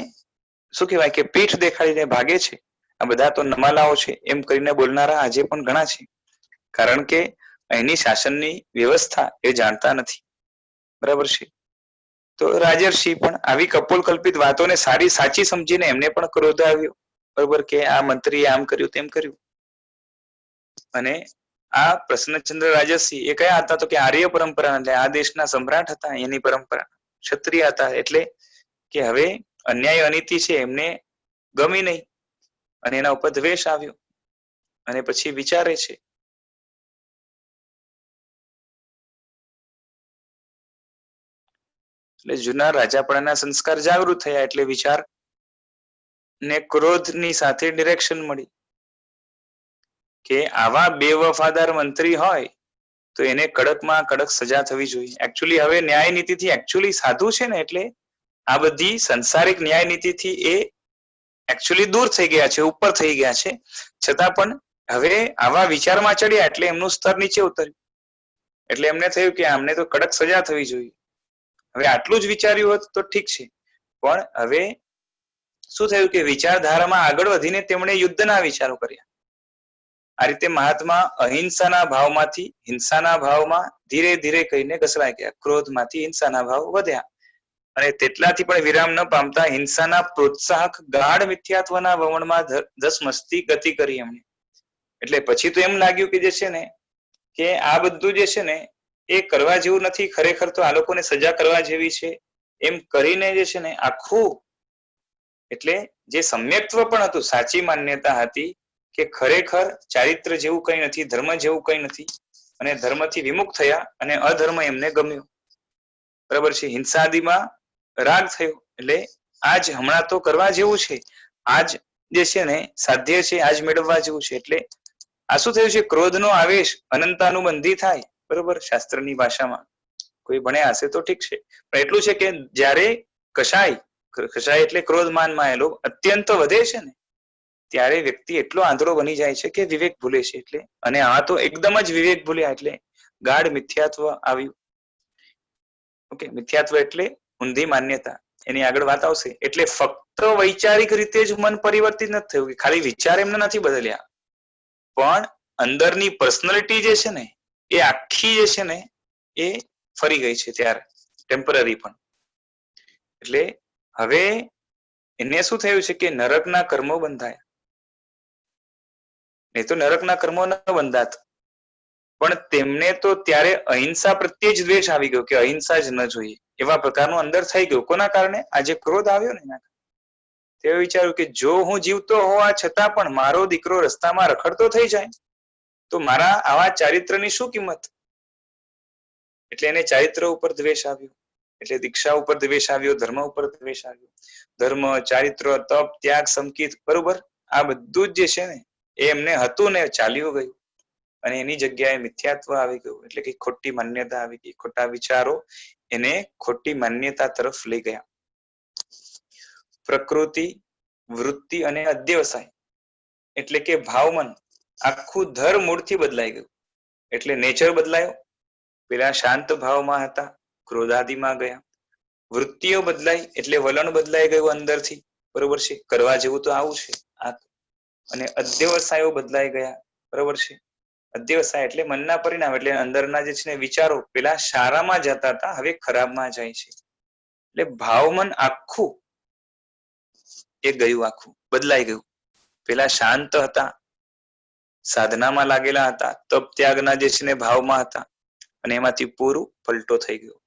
શું કહેવાય કે પીઠ દેખાડીને ભાગે છે. આ બધા તો નમાલાઓ છે એમ કરીને બોલનારા આજે પણ ઘણા છે. કારણ કે અહીંની શાસનની વ્યવસ્થા એ જાણતા નથી. બરાબર છે? તો રાજર્ષિ પણ આવી કપોલકલ્પિત વાતોને સાચી સમજીને એમને પણ ક્રોધ આવ્યો. બરોબર કે આ મંત્રીએ આમ કર્યું તેમ કર્યું. અને આ પ્રસન્નચંદ્ર રાજર્ષિ એ કયા હતા? તો કે આર્ય પરંપરા, એટલે આ દેશના સમ્રાટ હતા, એની પરંપરા, ક્ષત્રિય હતા. એટલે કે હવે અન્યાય અનીતિ છે એમને ગમી નહીં અને એના ઉપર દ્વેષ આવ્યો અને પછી વિચારે છે. એટલે જૂના રાજાપણાના સંસ્કાર જાગૃત થયા, એટલે વિચાર ને ક્રોધની સાથે ડિરેક્શન મળી કે આવા બેવફાદાર મંત્રી હોય તો એને કડકમાં કડક સજા થવી જોઈએ. એકચ્યુઅલી હવે ન્યાય નીતિથી એકચ્યુઅલી સાધુ છે ને, એટલે આ બધી સંસારિક ન્યાય નીતિથી એ એકચ્યુઅલી દૂર થઈ ગયા છે, ઉપર થઈ ગયા છે. છતાં પણ હવે આવા વિચારમાં ચડ્યા એટલે એમનું સ્તર નીચે ઉતર્યું. એટલે એમને થયું કે આમને તો કડક સજા થવી જોઈએ. હવે આટલું જ વિચાર્યું હોત તો ઠીક છે, પણ હવે શું થયું કે વિચારધારામાં આગળ વધીને તેમણે યુદ્ધના વિચારો કર્યા. આ રીતે મહાત્મા અહિંસાના ભાવમાંથી હિંસાના ભાવમાં ધીરે ધીરે કહીને ઘસડાઈ ગયા. ક્રોધમાંથી હિંસાના ભાવ વધ્યા અને તેટલાથી પણ વિરામ ન પામતા હિંસાના પ્રોત્સાહક ગાઢ મિથ્યાત્વના વમણમાં ધસમસતી ગતિ કરી એમણે. એટલે પછી તો એમ લાગ્યું કે જે છે ને કે આ બધું જે છે ને એ કરવા જેવું નથી, ખરેખર તો આ લોકોને સજા કરવા જેવી છે એમ કરીને જે છે ને આખું, એટલે જે સમ્યક્ત્વ પણ હતું, સાચી માન્યતા હતી કે ખરેખર ચારિત્ર જેવું કઈ નથી, ધર્મ જેવું કઈ નથી, અને ધર્મથી વિમુખ થયા અને અધર્મ એમને ગમ્યો. બરાબર છે? હિંસાદીમાં રાગ થયો, એટલે આજ હમણાં તો કરવા જેવું છે, આજ જે છે ને સાધ્ય છે, આજ મેળવવા જેવું છે. એટલે આ શું થયું છે? ક્રોધનો આવેશ અનંતાનુબંધી થાય. બરોબર? શાસ્ત્રની ભાષામાં કોઈ ભણ્યા હશે તો ઠીક છે, પણ એટલું છે કે જ્યારે કષાય એટલે ક્રોધમાનમાં એલો અત્યંત વધે છે ને ત્યારે વ્યક્તિ એટલો આંધળો બની જાય છે કે વિવેક ભૂલે છે. એટલે અને આ તો એકદમ જ વિવેક ભૂલ્યા, એટલે ગાઢ મિથ્યાત્વ આવ્યું. ઓકે, મિથ્યાત્વ એટલે ઊંધી માન્યતા, એની આગળ વાત આવશે. એટલે ફક્ત વૈચારિક રીતે જ મન પરિવર્તિત નથી થયું, કે ખાલી વિચાર એમને નથી બદલ્યા, પણ અંદરની પર્સનાલિટી જે છે ને એ આખી જે છે ને એ ફરી ગઈ છે ત્યારે, ટેમ્પરરી પણ. એટલે હવે એને શું થયું છે કે નરકના કર્મો બંધાયા. નહીં તો નરકના કર્મો ન બંધાત, પણ તેમને તો ત્યારે અહિંસા પ્રત્યે જ દ્વેષ આવી ગયો કે અહિંસા જ ન જોઈએ, એવા પ્રકારનું અંદર થઈ ગયું. કોના કારણે? આજે ક્રોધ આવ્યો ને એના કારણે. તે વિચાર્યું કે જો હું જીવતો હોવા છતાં પણ મારો દીકરો રસ્તામાં રખડતો થઈ જાય તો મારા આવા ચારિત્રની શું કિંમત? એટલે એને ચારિત્ર ઉપર દ્વેષ આવ્યો, એટલે દીક્ષા ઉપર દ્વેષ આવ્યો, ધર્મ ઉપર દ્વેષ આવ્યો. ધર્મ, ચારિત્ર, તપ, ત્યાગ, સંકિત, બરોબર, આ બધું જ જે છે ને એ એમને હતું ને ચાલ્યું ગયું અને એની જગ્યાએ મિથ્યાત્વ આવી ગયું, એટલે કે ખોટી માન્યતા આવી ગઈ, ખોટા વિચારો એને ખોટી માન્યતા તરફ લઈ ગયા. પ્રકૃતિ, વૃત્તિ અને અધ્યવસાય એટલે કે ભાવમન આખું ધર મૂળથી બદલાઈ ગયું. એટલે નેચર બદલાયો, પેલા શાંત ભાવમાં હતા ક્રોધાદિમાં ગયા. વૃત્તિઓ બદલાઈ એટલે વલણ બદલાઈ ગયું અંદરથી, બરોબર છે, કરવા જેવું તો આવું છે આ. અને અધ્યવસાયો બદલાઈ ગયા, બરોબર છે. અધ્યવસાય એટલે મનના પરિણામ, એટલે અંદરના જે છે ને વિચારો પેલા સારામાં જતા હતા હવે ખરાબમાં જાય છે. એટલે ભાવમન આખું એ ગયું, આખું બદલાઈ ગયું. પેલા શાંત હતા, સાધનામાં લાગેલા હતા, તપ ત્યાગના જે છે ને ભાવમાં હતા અને એમાંથી પૂરું પલટો થઈ ગયો.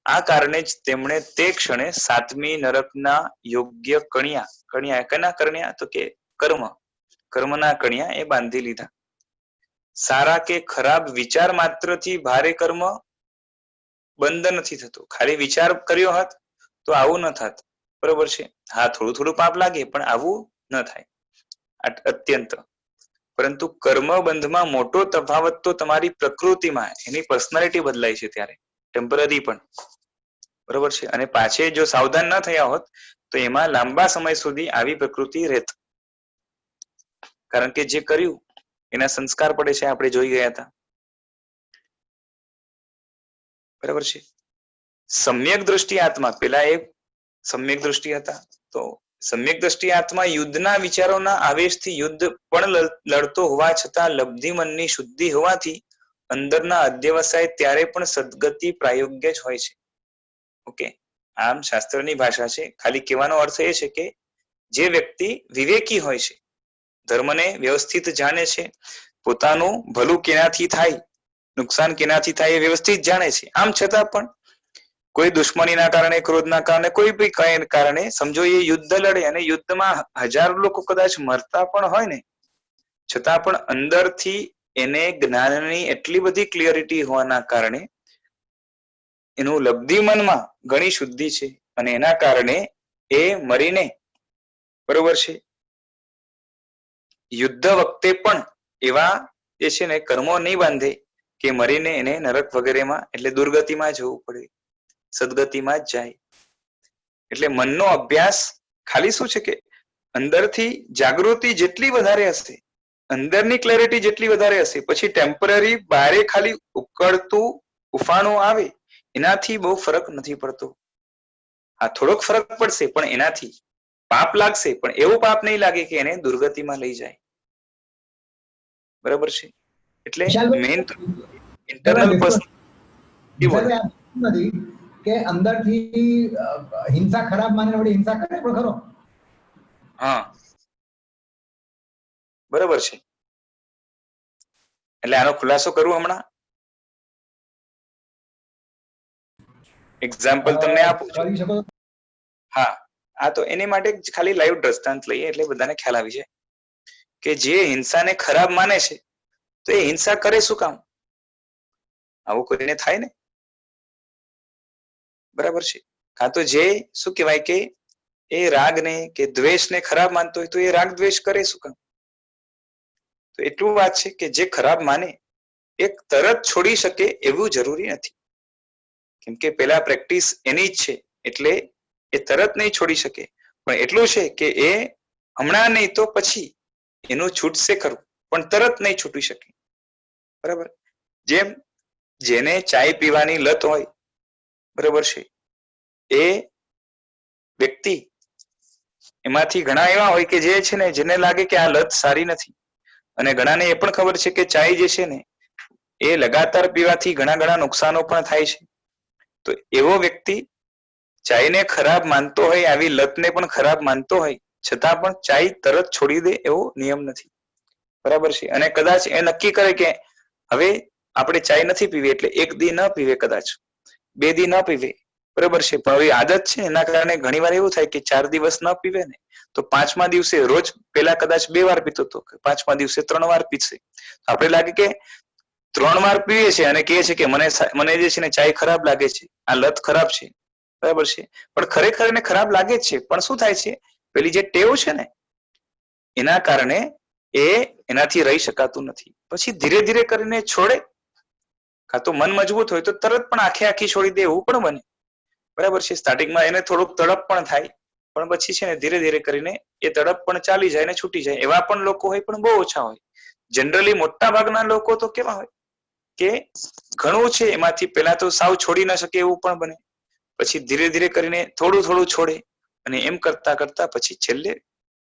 આ કારણે જ તેમણે તે ક્ષણે સાતમી નરકના યોગ્ય કણિયા કેના કણિયા તો કે કર્મના કણિયા એ બાંધી લીધા. સારા કે ખરાબ વિચાર માત્રથી ભારે કર્મ બંધ નથી થતું. ખાલી વિચાર કર્યો હોત તો આવું ન થાત, બરોબર છે. હા, થોડું થોડું પાપ લાગે પણ આવું ન થાય અત્યંત. પરંતુ કર્મ બંધમાં મોટો તફાવત તો તમારી પ્રકૃતિમાં, એની પર્સનાલિટી બદલાય છે ત્યારે, ટેમ્પરરી પણ, બરોબર છે. અને પાછે જો સાવધાન ન થયા હોત તો એમાં લાંબા સમય સુધી આવી પ્રકૃતિ રહેત. કારણ કે જે કર્યું એના સંસ્કાર પડે છે, આપણે જોઈ ગયા હતા, બરાબર છે. સમ્યક દ્રષ્ટિ આત્મા, પેલા એ સમ્યક દ્રષ્ટિ હતા, તો સમ્યક દ્રષ્ટિ આત્મા યુદ્ધના વિચારોના આવેશથી યુદ્ધ પણ લડતો હોવા છતાં લબ્ધિ મનની શુદ્ધિ હોવાથી અંદરના અધ્યવસાય ત્યારે પણ સદગતિ પ્રાયોગ્ય જ હોય છે. ઓકે, આમ શાસ્ત્રની ભાષા છે. ખાલી કહેવાનો અર્થ એ છે કે જે વ્યક્તિ વિવેકી હોય છે, ધર્મને વ્યવસ્થિત જાણે છે, પોતાનું ભલું કેનાથી થાય, નુકસાન કેનાથી થાય એ વ્યવસ્થિત જાણે છે, આમ છતાં પણ કોઈ દુશ્મનીના કારણે, ક્રોધના કારણે, કોઈ બી કઈ કારણે સમજો એ યુદ્ધ લડે અને યુદ્ધમાં હજારો લોકો કદાચ મરતા પણ હોય ને, છતાં પણ અંદરથી એને જ્ઞાનની એટલી બધી ક્લિયરિટી હોવાના કારણે એનું લબ્ધિ મનમાં ઘણી શુદ્ધિ છે અને એના કારણે એ મરીને, બરોબર છે, યુદ્ધ વખતે પણ એવા જે છે ને કર્મો નહીં બાંધે કે મરીને એને નરક વગેરેમાં એટલે દુર્ગતિમાં જવું પડે, સદગતિમાં જ જાય. એટલે મનનો અભ્યાસ ખાલી શું છે કે અંદરથી જાગૃતિ જેટલી વધારે હશે, અંદરની ક્લેરિટી જેટલી વધારે હશે, પછી ટેમ્પરરી બારે ખાલી ઉકળતું ઉફાણું આવે એનાથી બહુ ફરક નથી પડતો. આ થોડોક ફરક પડશે પણ એનાથી પાપ લાગશે, પણ એવું પાપ નહીં લાગે કે એને દુર્ગતિમાં લઈ જાય, બરાબર છે. એટલે મેઇન ઇન્ટરનલ પર્સન નથી કે અંદરથી હિંસા ખરાબ માને વળી હિંસા કરે પણ ખરો. હા, બરાબર છે. એટલે આનો ખુલાસો કરું હમણાં, એક્ઝામ્પલ તમને આપું છું. હા, આ તો એની માટે ખાલી લાઈવ દ્રષ્ટાંત લઈએ એટલે બધાને ખ્યાલ આવી જાય કે જે હિંસાને ખરાબ માને છે તો એ હિંસા કરે શું કામ? આવું કોઈને થાય ને, બરાબર છે. કાં તો જે શું કહેવાય કે એ રાગને કે દ્વેષને ખરાબ માનતો હોય તો એ રાગ દ્વેષ કરે શું કામ? તો એટલું વાત છે કે જે ખરાબ માને એ તરત છોડી શકે એવું જરૂરી નથી, કેમ કે પેલા પ્રેક્ટિસ એની જ છે એટલે એ તરત નહીં છોડી શકે. પણ એટલું છે કે એ હમણાં નહીં તો પછી એનું છૂટશે ખરું, પણ તરત નહીં છૂટી શકે, બરાબર. જેમ જેને ચાય પીવાની લત હોય, બરાબર છે, એ વ્યક્તિ એમાંથી ઘણા એવા હોય કે જે છે ને જેને લાગે કે આ લત સારી નથી, અને ઘણાને એ પણ ખબર છે કે ચાય જે છે ને એ લગાતાર પીવાથી ઘણા નુકસાનો પણ થાય છે. તો એવો વ્યક્તિ ચાયને ખરાબ માનતો હોય, આવી લતને પણ ખરાબ માનતો હોય, છતાં પણ ચાય તરત છોડી દે એવો નિયમ નથી, બરાબર છે. અને કદાચ એ નક્કી કરે કે હવે આપણે ચાય નથી પીવી એટલે એક દી ન પીવે, કદાચ 2 દી ન પીવે, બરાબર છે. પણ હવે આદત છે એના કારણે ઘણી વાર એવું થાય કે 4 દિવસ ન પીવે ને તો 5મા દિવસે, રોજ પેલા કદાચ 2 વાર પીતો હતો, 5મા દિવસે 3 વાર પીશે. આપણે લાગે કે 3 વાર પીવે છે અને કહે છે કે મને જે છે ને ચાય ખરાબ લાગે છે, આ લત ખરાબ છે, બરાબર છે. પણ ખરેખર એને ખરાબ લાગે જ છે, પણ શું થાય છે, પેલી જે ટેવ છે ને એના કારણે એનાથી રહી શકાતું નથી. પછી ધીરે ધીરે કરીને છોડે, કાં તો મન મજબૂત હોય તો તરત પણ આખી છોડી દે એવું પણ બને. બરાબર છે. સ્ટાર્ટિંગમાં એને થોડુંક તડપ પણ થાય, પણ પછી છે ને ધીરે ધીરે કરીને એ તડપ પણ ચાલી જાય ને છૂટી જાય. એવા પણ લોકો હોય, પણ બહુ ઓછા હોય. જનરલી મોટા ભાગના લોકો તો કેવા હોય કે ઘણું છે એમાંથી પેલા તો સાવ છોડી ના શકે એવું પણ બને, પછી ધીરે ધીરે કરીને થોડું થોડું છોડે, અને એમ કરતા કરતા પછી છેલ્લે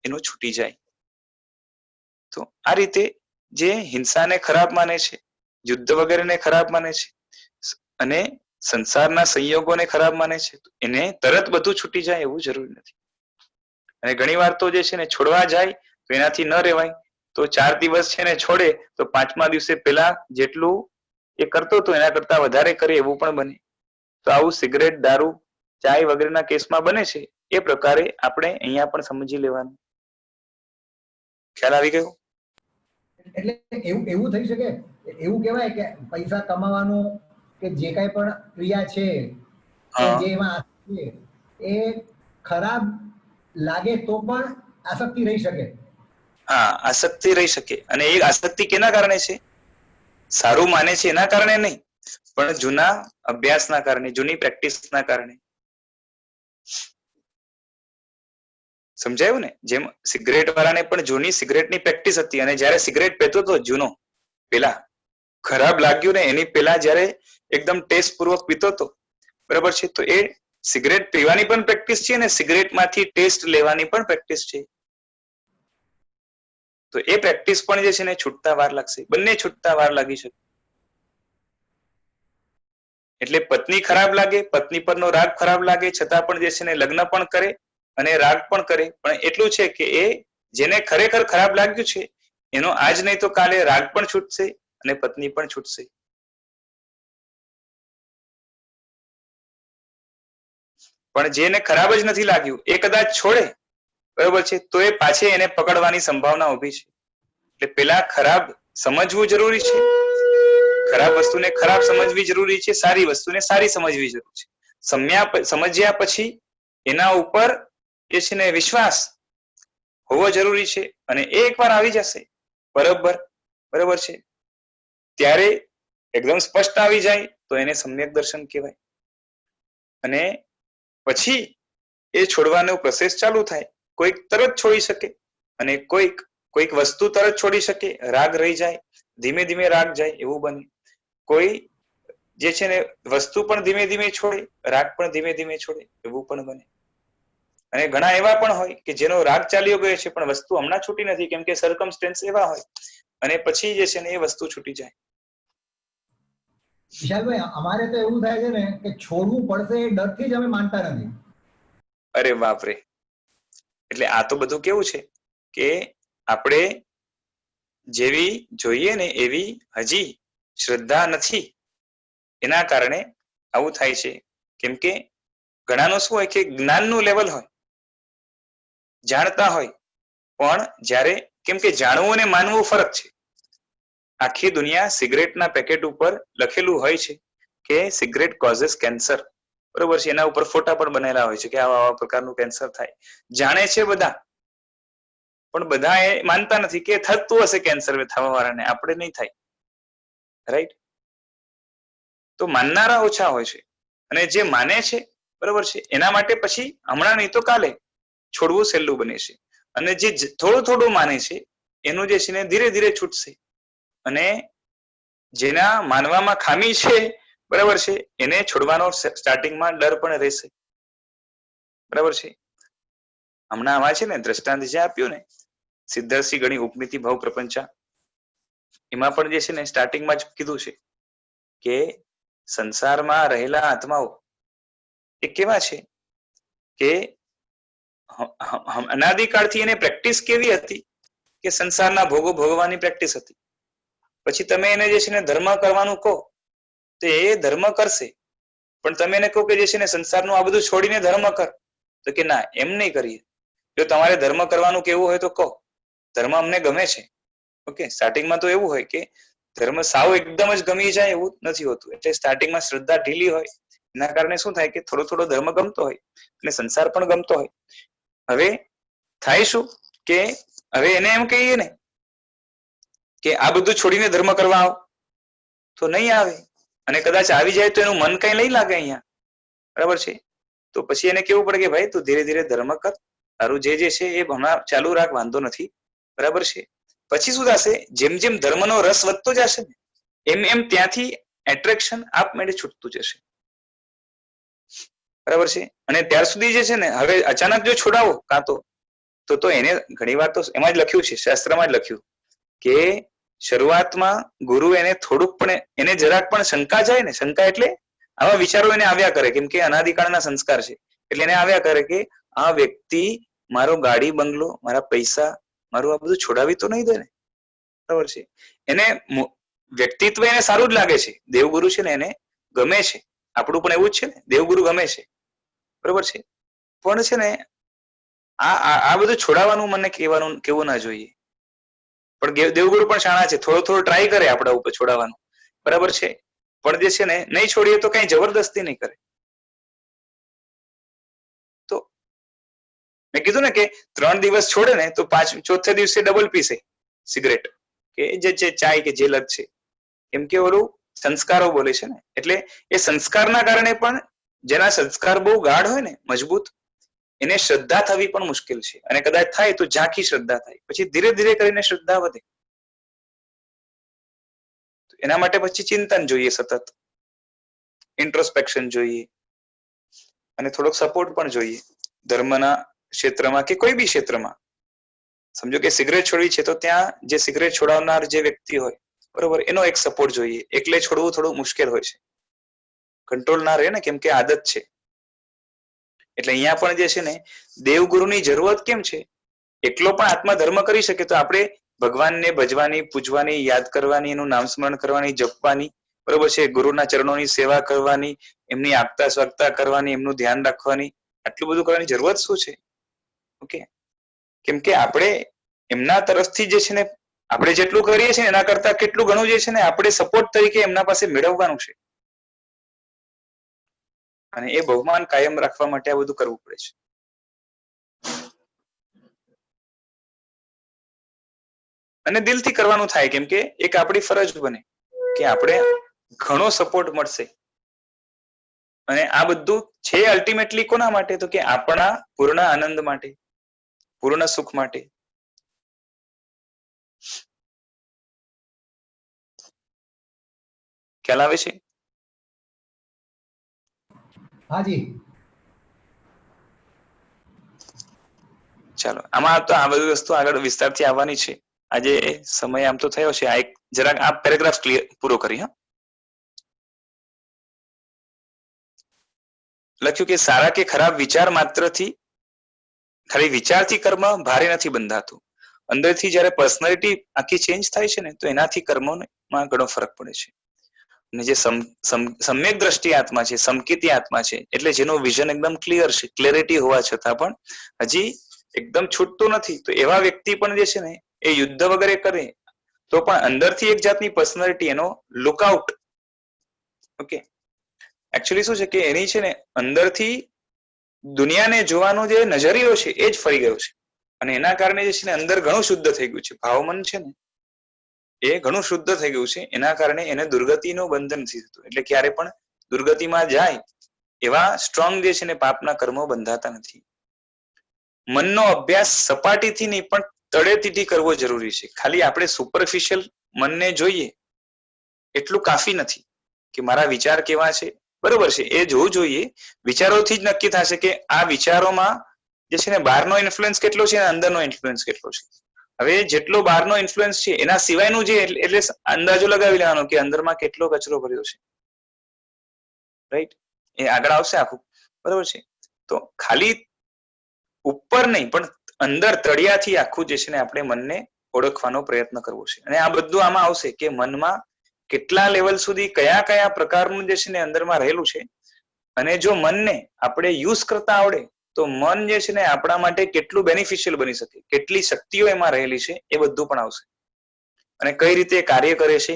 એનું છૂટી જાય. તો આ રીતે જે હિંસાને ખરાબ માને છે, યુદ્ધ વગેરેને ખરાબ માને છે, અને સંસારના સંયોગોને ખરાબ માને છે, એને તરત બધું છૂટી જાય એવું જરૂરી નથી. અને ઘણી વાર તો જે છે ને છોડવા જાય તો એનાથી ન રહેવાય, તો 4 દિવસ છે ને છોડે તો 5મા દિવસે પેલા જેટલું એ કરતો હતો એના કરતા વધારે કરે એવું પણ બને. તો આવું સિગરેટ, દારૂ, ચાય વગેરેના કેસમાં બને છે. એ પ્રકારે આપણે અહીંયા પણ સમજી લેવાનું. ખ્યાલ આવી ગયો? એટલે એવું થઈ શકે, એવું કહેવાય કે પૈસા કમાવાનું કે જે કાંઈ પણ ક્રિયા છે કે હા જે એમાં આસક્તિ છે, એ ખરાબ લાગે તો પણ આસક્તિ રહી શકે. હા, આસક્તિ રહી શકે. અને એ આસક્તિ કેના કારણે છે? સારું માને છે એના કારણે નહીં, પણ જૂના અભ્યાસના કારણે, જૂની પ્રેક્ટિસના કારણે. સમજાયું ને? જેમ સિગરેટ વાળાને પણ જૂની સિગરેટની પ્રેક્ટિસ હતી, અને જ્યારે સિગરેટ પીતો હતો જૂનો, પેલા ખરાબ લાગ્યું ને એની પેલા જ્યારે એકદમ ટેસ્ટ પૂર્વક પીતો હતો, બરાબર છે, તો એ સિગરેટ પીવાની પણ પ્રેક્ટિસ છે અને સિગરેટમાંથી ટેસ્ટ લેવાની પણ પ્રેક્ટિસ છે. તો એ પ્રેક્ટિસ પણ જે છે ને છૂટતા વાર લાગશે, બંને છૂટતા વાર લાગી શકે. એટલે પત્ની ખરાબ લાગે, પત્ની પરનો રાગ ખરાબ લાગે, છતાં પણ જે છે ને લગ્ન પણ કરે અને રાગ પણ કરે, પણ એટલું છે કે એ જેને ખરેખર ખરાબ લાગ્યું છે એનો આજ નહીં તો કાલે રાગ પણ છૂટશે અને પત્ની પણ છૂટશે. પણ જેને ખરાબ જ નથી લાગ્યું એ કદાચ છોડે, બરોબર છે, તો એ પાછી એને પકડવાની સંભાવના ઊભી છે. એટલે પેલા ખરાબ સમજવું જરૂરી છે, ખરાબ વસ્તુને ખરાબ સમજવી જરૂરી છે, સારી વસ્તુને સારી સમજવી જરૂરી છે. સમજ્યા પછી એના ઉપર જે છે ને વિશ્વાસ હોવો જરૂરી છે, અને એ એકવાર આવી જશે બરોબર છે, ત્યારે એકદમ સ્પષ્ટ આવી જાય તો એને સમ્યક દર્શન કહેવાય. અને પછી એ છોડવાનો પ્રોસેસ ચાલુ થાય. કોઈક તરત છોડી શકે અને કોઈક વસ્તુ તરત છોડી શકે, રાગ રહી જાય, ધીમે ધીમે રાગ જાય એવું બને. કોઈ જે છે ને વસ્તુ પણ ધીમે ધીમે છોડે, રાગ પણ ધીમે ધીમે છોડે એવું પણ બને. અને ઘણા એવા પણ હોય કે જેનો રાગ ચાલ્યો ગયો છે પણ વસ્તુ હમણાં છૂટી નથી, કેમ કે સર્કમસ્ટન્સ એવા હોય, અને પછી જે છે ને એ વસ્તુ છૂટી જાય. વિશાલભાઈ, અમારે તો એવું થાય છે ને કે છોડવું પડશે એ ડરથી જ અમે માનતા નથી. અરે બાપરે! એટલે આ તો બધું કેવું છે કે આપણે જેવી જોઈએ ને એવી હજી શ્રદ્ધા નથી, એના કારણે આવું થાય છે. કેમ કે ઘણાનું શું હોય કે જ્ઞાનનું લેવલ હોય, જાણતા હોય, પણ જ્યારે, કેમ કે જાણવું અને માનવું ફરક છે. આખી દુનિયા સિગરેટના પેકેટ ઉપર લખેલું હોય છે કે સિગરેટ કોઝિસ કેન્સર, બરોબર છે, એના ઉપર ફોટા પણ બનેલા હોય છે કે આવા પ્રકારનું કેન્સર થાય. જાણે છે બધા, પણ બધા એ માનતા નથી કે થતું હશે કેન્સર થવા વાળાને, આપણે નહીં થાય. રાઈટ? તો માનનારા ઓછા હોય છે, અને જે માને છે, બરોબર છે, એના માટે પછી હમણાં નહીં તો કાલે છોડવું સહેલું બને છે. અને જે થોડું થોડું માને છે એનું જે છે ને ધીરે ધીરે છૂટશે. અને જેના માનવામાં ખામી છે, બરાબર છે, એને છોડવાનો સ્ટાર્ટિંગમાં ડર પણ રહેશે. બરાબર છે. હમણાં આમાં છે ને દ્રષ્ટાંત જે આપ્યું ને, સિદ્ધર્ષિ ગણી ઉપમિતિ ભવ પ્રપંચા, એમાં પણ જે છે ને સ્ટાર્ટિંગમાં જ કીધું છે કે સંસારમાં રહેલા આત્માઓ એ કેવા છે કે અનાદિકાળથી એને પ્રેક્ટિસ કેવી હતી કે સંસારના ભોગો ભોગવવાની પ્રેક્ટિસ હતી. પછી તમે એને જે છે ને ધર્મ કરવાનું કહો તો એ ધર્મ કરશે, પણ તમે એને કહો કે જે છે ને સંસારનું આ બધું છોડીને ધર્મ કર, તો કે ના, એમ નહીં કરીએ. જો તમારે ધર્મ કરવાનું કેવું હોય તો કહો, ધર્મ અમને ગમે છે. ઓકે, સ્ટાર્ટિંગમાં તો એવું હોય કે ધર્મ સાવ એકદમ જ ગમી જાય એવું નથી હોતું. એટલે સ્ટાર્ટિંગમાં શ્રદ્ધા ઢીલી હોય, એના કારણે શું થાય કે થોડો થોડો ધર્મ ગમતો હોય અને સંસાર પણ ગમતો હોય. હવે થાય શું કે હવે એને એમ કહીએ ને કે આ બધું છોડીને ધર્મ કરવા આવ, તો નહીં આવે. અને કદાચ આવી જાય તો એનું મન કઈ નહીં લાગે અહીંયા, બરાબર છે. તો પછી એને કેવું પડે કે ભાઈ તું ધીરે ધીરે ધર્મ કર, તારું જે છે એ હમણાં ચાલુ રાખ, વાંધો નથી, બરાબર છે. પછી શું થશે, જેમ જેમ ધર્મનો રસ વધતો જશે ને એમ એમ ત્યાંથી એટ્રેક્શન આપમેળે છૂટતું જશે, બરાબર છે. અને ત્યાર સુધી જે છે ને હવે અચાનક જો છોડાવો કાં તો એને ઘણી વાર તો એમાં જ લખ્યું છે, શાસ્ત્રમાં જ લખ્યું કે શરૂઆતમાં ગુરુ એને થોડુંક પણ એને જરાક પણ શંકા જાય ને, શંકા એટલે આવા વિચારો એને આવ્યા કરે, કેમ કે અનાદિકાળના સંસ્કાર છે, એટલે એને આવ્યા કરે કે આ વ્યક્તિ મારો ગાડી બંગલો, મારા પૈસા, મારું આ બધું છોડાવી તો નહીં દે ને, બરાબર છે. એને વ્યક્તિત્વ એને સારું જ લાગે છે, દેવગુરુ છે ને એને ગમે છે, આપણું પણ એવું જ છે ને, દેવગુરુ ગમે છે, બરોબર છે. પણ છે ને આ બધું છોડાવવાનું મને કેવું ના જોઈએ. પણ દેવગુરુ પણ શાણા છે, થોડો થોડો ટ્રાય કરે આપણા ઉપર છોડાવવાનું, બરાબર છે. પણ જે છે ને નહીં છોડીએ તો કઈ જબરદસ્તી નહીં કરે. તો મેં કીધું ને કે 3 દિવસ છોડે ને તો ચોથે દિવસે ડબલ પીસે સિગરેટ કે જે ચાય કે જે લત છે, કેમ કે ઓલું સંસ્કારો બોલે છે ને, એટલે એ સંસ્કારના કારણે પણ જેના સંસ્કાર બહુ ગાઢ હોય ને, મજબૂત, એને શ્રદ્ધા થવી પણ મુશ્કેલ છે. અને કદાચ થાય તો ઝાંખી શ્રદ્ધા થાય, પછી ધીરે ધીરે કરીને શ્રદ્ધા વધે. એના માટે પછી ચિંતન જોઈએ, સતત ઇન્ટ્રોસ્પેક્શન જોઈએ, અને થોડોક સપોર્ટ પણ જોઈએ ધર્મના ક્ષેત્રમાં કે કોઈ બી ક્ષેત્રમાં. સમજો કે સિગરેટ છોડવી છે તો ત્યાં જે સિગરેટ છોડાવનાર જે વ્યક્તિ હોય, બરોબર, એનો એક સપોર્ટ જોઈએ. એકલે છોડવું થોડું મુશ્કેલ હોય છે, કંટ્રોલ ના રહે ને, કેમ કે આદત છે. એટલે અહીંયા પણ જે છે ને દેવગુરુની જરૂરત કેમ છે, એકલો પણ આત્મા ધર્મ કરી શકે તો આપણે ભગવાનને ભજવાની, પૂજવાની, યાદ કરવાની, એનું નામ સ્મરણ કરવાની, જપવાની, બરોબર છે, ગુરુના ચરણોની સેવા કરવાની, એમની આગતા સ્વાગતા કરવાની, એમનું ધ્યાન રાખવાની, આટલું બધું કરવાની જરૂરત શું છે? ઓકે, કેમ કે આપણે એમના તરફથી જે છે ને આપણે જેટલું કરીએ છીએ એના કરતા કેટલું ઘણું જે છે ને આપણે સપોર્ટ તરીકે એમના પાસે મેળવવાનું છે. અને એ બહુમાન કાયમ રાખવા માટે આ બધું કરવું પડે છે. અને દિલથી કરવાનું થાય, કેમ કે એક આપણી ફરજ બને કે આપણે ઘણો સપોર્ટ મળશે. અને આ બધું છે અલ્ટિમેટલી કોના માટે, તો કે આપણા પૂર્ણ આનંદ માટે, પૂર્ણ સુખ માટે. ખ્યાલ આવે છે? હાજી. ચાલો, આમાં તો આ બધી વસ્તુ આગળ વિસ્તારથી આવવાની છે. આજે સમય આમ તો થયો છે, આ એક જરાક આ પેરેગ્રાફ ક્લિયર પૂરો કરી. હા, લખ્યું કે સારા કે ખરાબ વિચાર માત્રથી, ખાલી વિચારથી કર્મ ભારે નથી બંધાતું. અંદરથી જયારે પર્સનાલિટી આખી ચેન્જ થાય છે ને તો એનાથી કર્મોમાં ઘણો ફરક પડે છે. અને જે સમ્યક દ્રષ્ટિ આત્મા છે, સમકિતી આત્મા છે, એટલે જેનું વિઝન એકદમ ક્લિયર છે, ક્લેરિટી હોવા છતાં પણ હજી એકદમ છૂટતું નથી, તો એવા વ્યક્તિ પણ જે છે ને એ યુદ્ધ વગેરે કરે તો પણ અંદરથી એક જાતની પર્સનાલિટી, એનો લુકઆઉટ. ઓકે, એકચ્યુઅલી શું છે કે એની છે ને અંદરથી દુનિયાને જોવાનો જે નજરિયો છે એ જ ફરી ગયો છે. અને એના કારણે જે છે ને અંદર ઘણું શુદ્ધ થઈ ગયું છે, ભાવમન છે ને એ ઘણું શુદ્ધ થઈ ગયું છે. એના કારણે એને દુર્ગતિનું બંધન નથી થતું. એટલે ક્યારે પણ દુર્ગતિમાં જાય એવા સ્ટ્રોંગ જે છે ને પાપના કર્મો બંધાતા નથી. મનનો અભ્યાસ સપાટીથી નહીં પણ તળેટીથી કરવો જરૂરી છે. ખાલી આપણે સુપરફિશિયલ મનને જોઈએ એટલું કાફી નથી કે મારા વિચાર કેવા છે, બરોબર છે, એ જોવું જોઈએ. વિચારોથી જ નક્કી થશે કે આ વિચારોમાં જે છે ને બહારનો ઇન્ફ્લુઅન્સ કેટલો છે અને અંદરનો ઇન્ફ્લુઅન્સ કેટલો છે. હવે જેટલો બહારનો ઇન્ફ્લુઅન્સ છે એના સિવાયનું જે, એટલે અંદાજો લગાવી લેવાનો કે અંદરમાં કેટલો કચરો ભર્યો છે. રાઈટ, એ આગળ આવશે આખું, બરોબર છે. તો ખાલી ઉપર નહીં પણ અંદર તળિયાથી આખું જે છે ને આપણે મનને ઓળખવાનો પ્રયત્ન કરવો છે. અને આ બધું આમાં આવશે કે મનમાં કેટલા લેવલ સુધી કયા કયા પ્રકારનું જે છે ને અંદરમાં રહેલું છે. અને જો મનને આપણે યુઝ કરતા આવડે તો મન જે છે ને આપણા માટે કેટલું બેનિફિશિયલ બની શકે, કેટલી શક્તિઓ એમાં રહેલી છે એ બધું પણ આવશે. અને કઈ રીતે કાર્ય કરે છે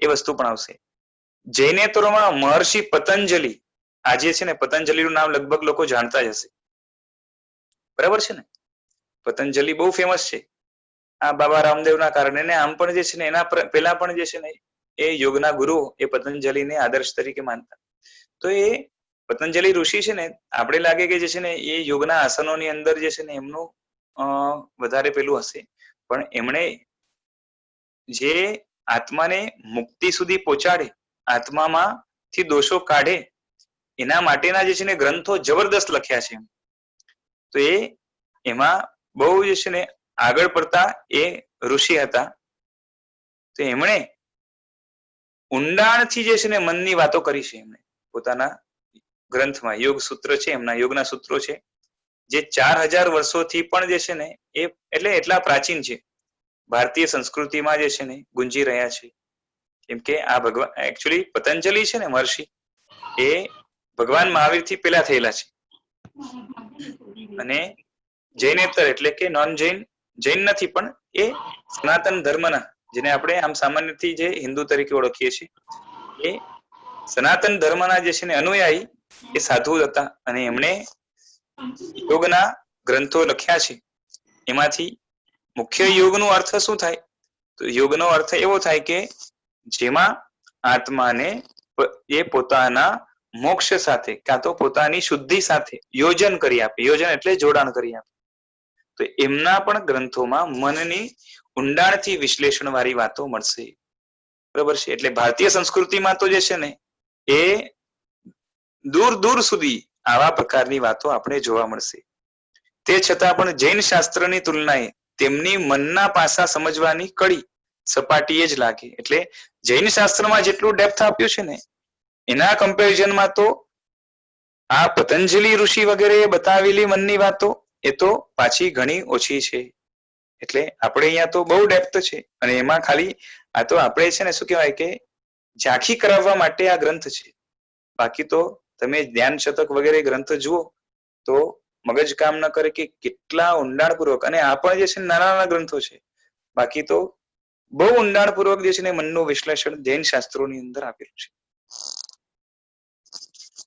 એ વસ્તુ પણ આવશે. જૈનેતરોમાં મહર્ષિ પતંજલિ, આજે છે ને પતંજલિનું નામ લગભગ લોકો જાણતા જ હશે, બરાબર છે ને. પતંજલિ બહુ ફેમસ છે. આ બાબા રામદેવના કારણે ને આમ પણ જે છે ને એના પહેલા પણ જે છે ને એ યોગના ગુરુ એ પતંજલિને આદર્શ તરીકે માનતા. તો એ પતંજલિ ઋષિ છે ને આપણે લાગે કે જે છે ને એ યોગના આસનોની અંદર જે છે ને એમનું વધારે પેલું હશે, પણ એમણે જે આત્માને મુક્તિ સુધી પહોંચાડે, આત્મામાંથી દોષો કાઢે, એના માટેના જે છે ને ગ્રંથો જબરદસ્ત લખ્યા છે. તો એમાં બહુ જે છે ને આગળ પડતા એ ઋષિ હતા. તો એમણે ઊંડાણથી જે છે ને મનની વાતો કરી છે. એમણે પોતાના ગ્રંથમાં યોગ સૂત્ર છે, એમના યોગના સૂત્રો છે, જે 4000 વર્ષોથી પણ જે છે ને એ એટલે એટલા પ્રાચીન છે, ભારતીય સંસ્કૃતિમાં જે છે ને ગુંજી રહ્યા છે. કેમ કે આ ભગવાન એકચ્યુઅલી પતંજલિ છે ને મહર્ષિ, એ ભગવાન મહાવીર થી પેલા થયેલા છે. અને જૈનેતર એટલે કે નોન જૈન, જૈન નથી પણ એ સનાતન ધર્મના, જેને આપણે આમ સામાન્યથી જે હિન્દુ તરીકે ઓળખીએ છીએ, એ સનાતન ધર્મના જે છે ને અનુયાયી એ સાધુ હતા. અને એમણે યોગના ગ્રંથો લખ્યા છે. એમાંથી મુખ્ય યોગનો અર્થ શું થાય? તો યોગનો અર્થ એવો થાય કે જેમાં આત્માને એ પોતાના મોક્ષ સાથે કાં તો પોતાની શુદ્ધિ સાથે યોજન કરી આપે. યોજન એટલે જોડાણ કરી આપે. તો એમના પણ ગ્રંથોમાં મનની ઊંડાણથી વિશ્લેષણ વાળી વાતો મળશે. બરાબર છે. એટલે ભારતીય સંસ્કૃતિમાં તો જે છે ને એ દૂર દૂર સુધી આવા પ્રકારની વાતો આપણે જોવા મળશે. તે છતાં પણ જૈન શાસ્ત્રની તુલનાએ તેમની મનના પાસા સમજવાની કડી સપાટીએ જ લાગે. એટલે જૈન શાસ્ત્રમાં જેટલું ડેપ્થ આપ્યું છે ને એના કમ્પેરિઝનમાં તો આ પતંજલિ ઋષિ વગેરે બતાવેલી મનની વાતો એ તો પાછી ઘણી ઓછી છે. એટલે આપણે અહીંયા તો બહુ ડેપ્થ છે. અને એમાં ખાલી આ તો આપણે છે ને શું કહેવાય કે ઝાંખી કરાવવા માટે આ ગ્રંથ છે. બાકી તો તમે ધ્યાન શતક વગેરે ગ્રંથ જુઓ તો મગજ કામ ન કરે કે કેટલા ઊંડાણપૂર્વક, અને આ પણ જે છે નાના નાના ગ્રંથો છે, બાકી તો બહુ ઊંડાણપૂર્વક જે છે ને મનનું વિશ્લેષણ જૈન શાસ્ત્રોની અંદર આપેલું છે.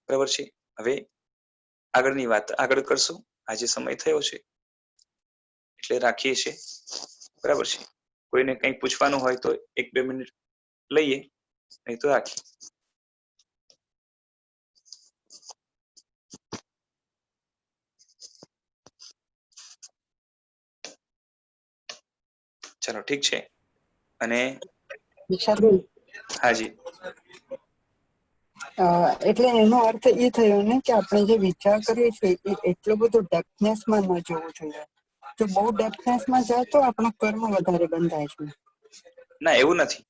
બરાબર છે. હવે આગળની વાત આગળ કરશું. આજે સમય થયો છે એટલે રાખીએ છીએ. બરાબર છે. કોઈને કંઈક પૂછવાનું હોય તો 1-2 મિનિટ લઈએ, નહીં તો રાખીએ. ચલો ઠીક છે. અને હાજી, એટલે એનો અર્થ એ થયો ને કે આપણે જે વિચાર કરીએ છીએ એ એટલો બધો ડેપ્થનેસમાં ન જવું જોઈએ. જો બહુ ડેપ્થનેસમાં જાય તો આપણો કર્મ વધારે બંધાય છે. ના એવું નથી.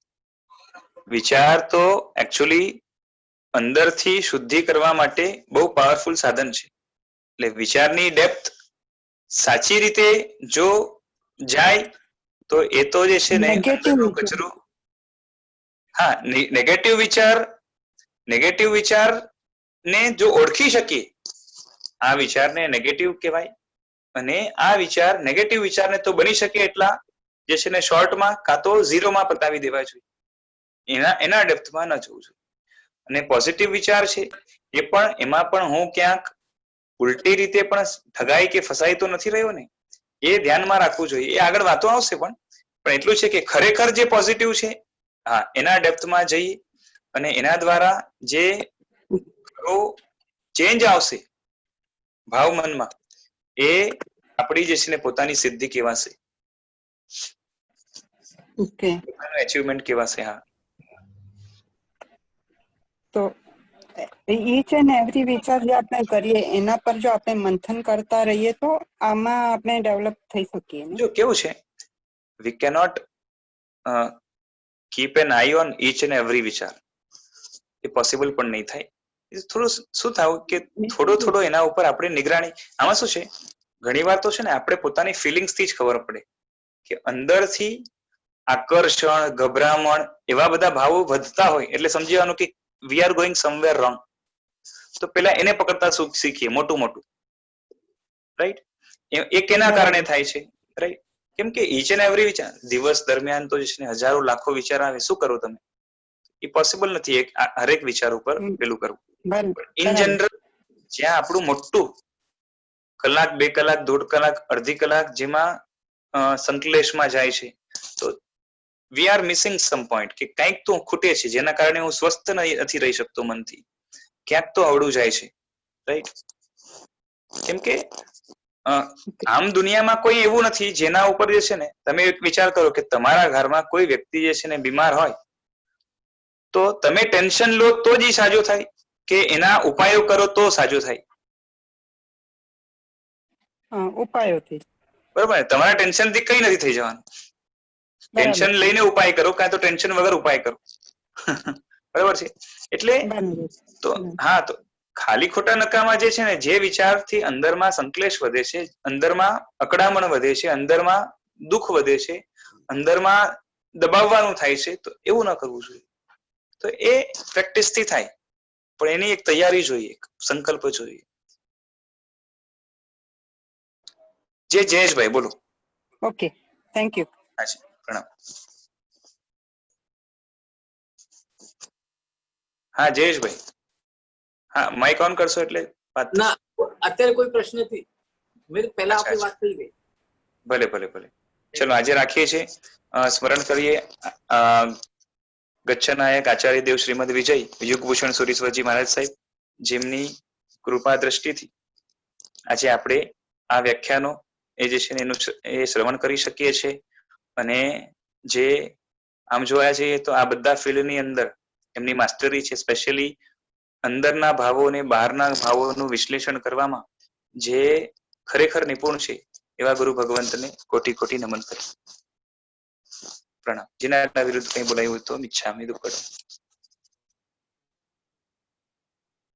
વિચાર તો એકચ્યુઅલી અંદરથી શુદ્ધિ કરવા માટે બહુ પાવરફુલ સાધન છે. એટલે વિચારની ડેપ્થ સાચી રીતે જો જાય તો એ તો જે છે ને અંદરનો કચરો, હા, નેગેટિવ વિચાર ને જો ઓળખી શકીએ, આ વિચારને નેગેટિવ કહેવાય, અને આ વિચાર નેગેટિવ વિચારને તો બની શકે એટલા જે છે ને શોર્ટમાં કાં તો 0માં પતાવી દેવા જોઈએ. એના ડેપ્થમાં ન જવું જોઈએ. અને પોઝિટિવ વિચાર છે એ પણ એમાં પણ હું ક્યાંક ઉલટી રીતે પણ ઠગાઈ કે ફસાઈ તો નથી રહ્યો ને, એ ધ્યાનમાં રાખવું જોઈએ. એ આગળ વાતો આવશે. પણ એટલું છે કે ખરેખર જે પોઝિટિવ છે, હા, એના ડેપ્થમાં જઈએ અને એના દ્વારા જે ચેન્જ આવશે ભાવ મનમાં, એ આપણી જે છે ને પોતાની સિદ્ધિ કહેવાશે, એચિવમેન્ટ કહેવાશે. હા, તો ઈચ એન્ડ એવરી વિચાર જે આપણે કરીએ એના પર જો આપણે મંથન કરતા રહીએ તો આમાં આપણે ડેવલપ થઈ શકીએ. જો કેવું છે, we cannot keep an eye on each and every વિચાર. એ પોસિબલ પણ નહીં થાય. થોડું શું થયું કે થોડો એના ઉપર આપણે નિગરાણી. આમાં શું છે, ઘણી વાર તો છે ને આપણે પોતાની ફિલિંગ્સ થી જ ખબર પડે કે અંદરથી આકર્ષણ, ગભરામણ એવા બધા ભાવો વધતા હોય એટલે સમજવાનું કે we are going somewhere wrong. તો પેલા એને પકડતા શીખીએ મોટું, રાઈટ. એ કેના કારણે થાય છે, રાઈટ? કેમ કે ઈચ એન્ડ એવરી વિચાર દિવસ દરમિયાન તો છે ને હજારો લાખો વિચાર આવે. શું કરો તમે? એ પોસિબલ નથી હરેક વિચાર ઉપર પેલું કરવું. ઇન જનરલ જ્યાં આપણું મોટું કલાક, 2 કલાક, 1.5 કલાક, અડધી કલાક જેમાં સંકલેશમાં જાય છે, તો we are missing sum point, કે કંઈક તો ખૂટે છે જેના કારણે હું સ્વસ્થ નથી રહી શકતો મનથી, ક્યાંક તો અવળું જાય છે, રાઈટ? કેમ કે આમ દુનિયામાં કોઈ એવું નથી જેના ઉપર જે છે ને, તમે એક વિચાર કરો કે તમારા ઘરમાં કોઈ વ્યક્તિ જે છે ને બીમાર હોય, તો તમે ટેન્શન લો તો જ એ સાજો થાય, કે એના ઉપાયો કરો તો સાજો થાય? ઉપાયોથી. બરોબર ને? તમારા ટેન્શન થી કઈ નથી થઈ જવાનું. ટેન્શન લઈને ઉપાય કરો, કાં તો ટેન્શન વગર ઉપાય કરો. બરોબર છે? એટલે તો હા, તો ખાલી ખોટા નકામાં જે છે ને, જે વિચારથી અંદરમાં સંકલેશ વધે છે, અંદરમાં અકડામણ વધે છે, અંદરમાં દુઃખ વધે છે, અંદરમાં દબાવવાનું થાય છે, તો એવું ન કરવું જોઈએ. તો એ પ્રેક્ટિસ થી થાય, પણ એની એક તૈયારી જોઈએ, એક સંકલ્પ જોઈએ. જયેશભાઈ બોલો. Okay, thank you. હાજી, પ્રણામ. હા જયેશભાઈ, હા માઇક ઓન કરશો એટલે વાત. ના, અત્યારે કોઈ પ્રશ્ન નથી, મેં પહેલા આપણી વાત થઈ ગઈ. ભલે ભલે ભલે, ચલો આજે રાખીએ છીએ. સ્મરણ કરીએ ગચ્છનાયક આચાર્ય દેવ શ્રીમદ વિજય યુગભૂષણ સુરીશ્વરજી મહારાજ સાહેબ, જેમની કૃપા દ્રષ્ટિથી આજે આપણે આ વ્યાખ્યાનો એ જે છે ને એનું એ શ્રવણ કરી શકીએ છીએ. અને જે આમ જોયા જઈએ તો આ બધા ફિલ્ડની અંદર એમની માસ્ટરી છે. સ્પેશિયલી અંદરના ભાવો અને બહારના ભાવોનું વિશ્લેષણ કરવામાં જે ખરેખર નિપુણ છે, એવા ગુરુ ભગવંતને કોટી કોટી નમન કરે. પ્રણામ. જેના વિરુદ્ધ કંઈ બોલાયું હોય તો મિચ્છામિ દુક્કડમ.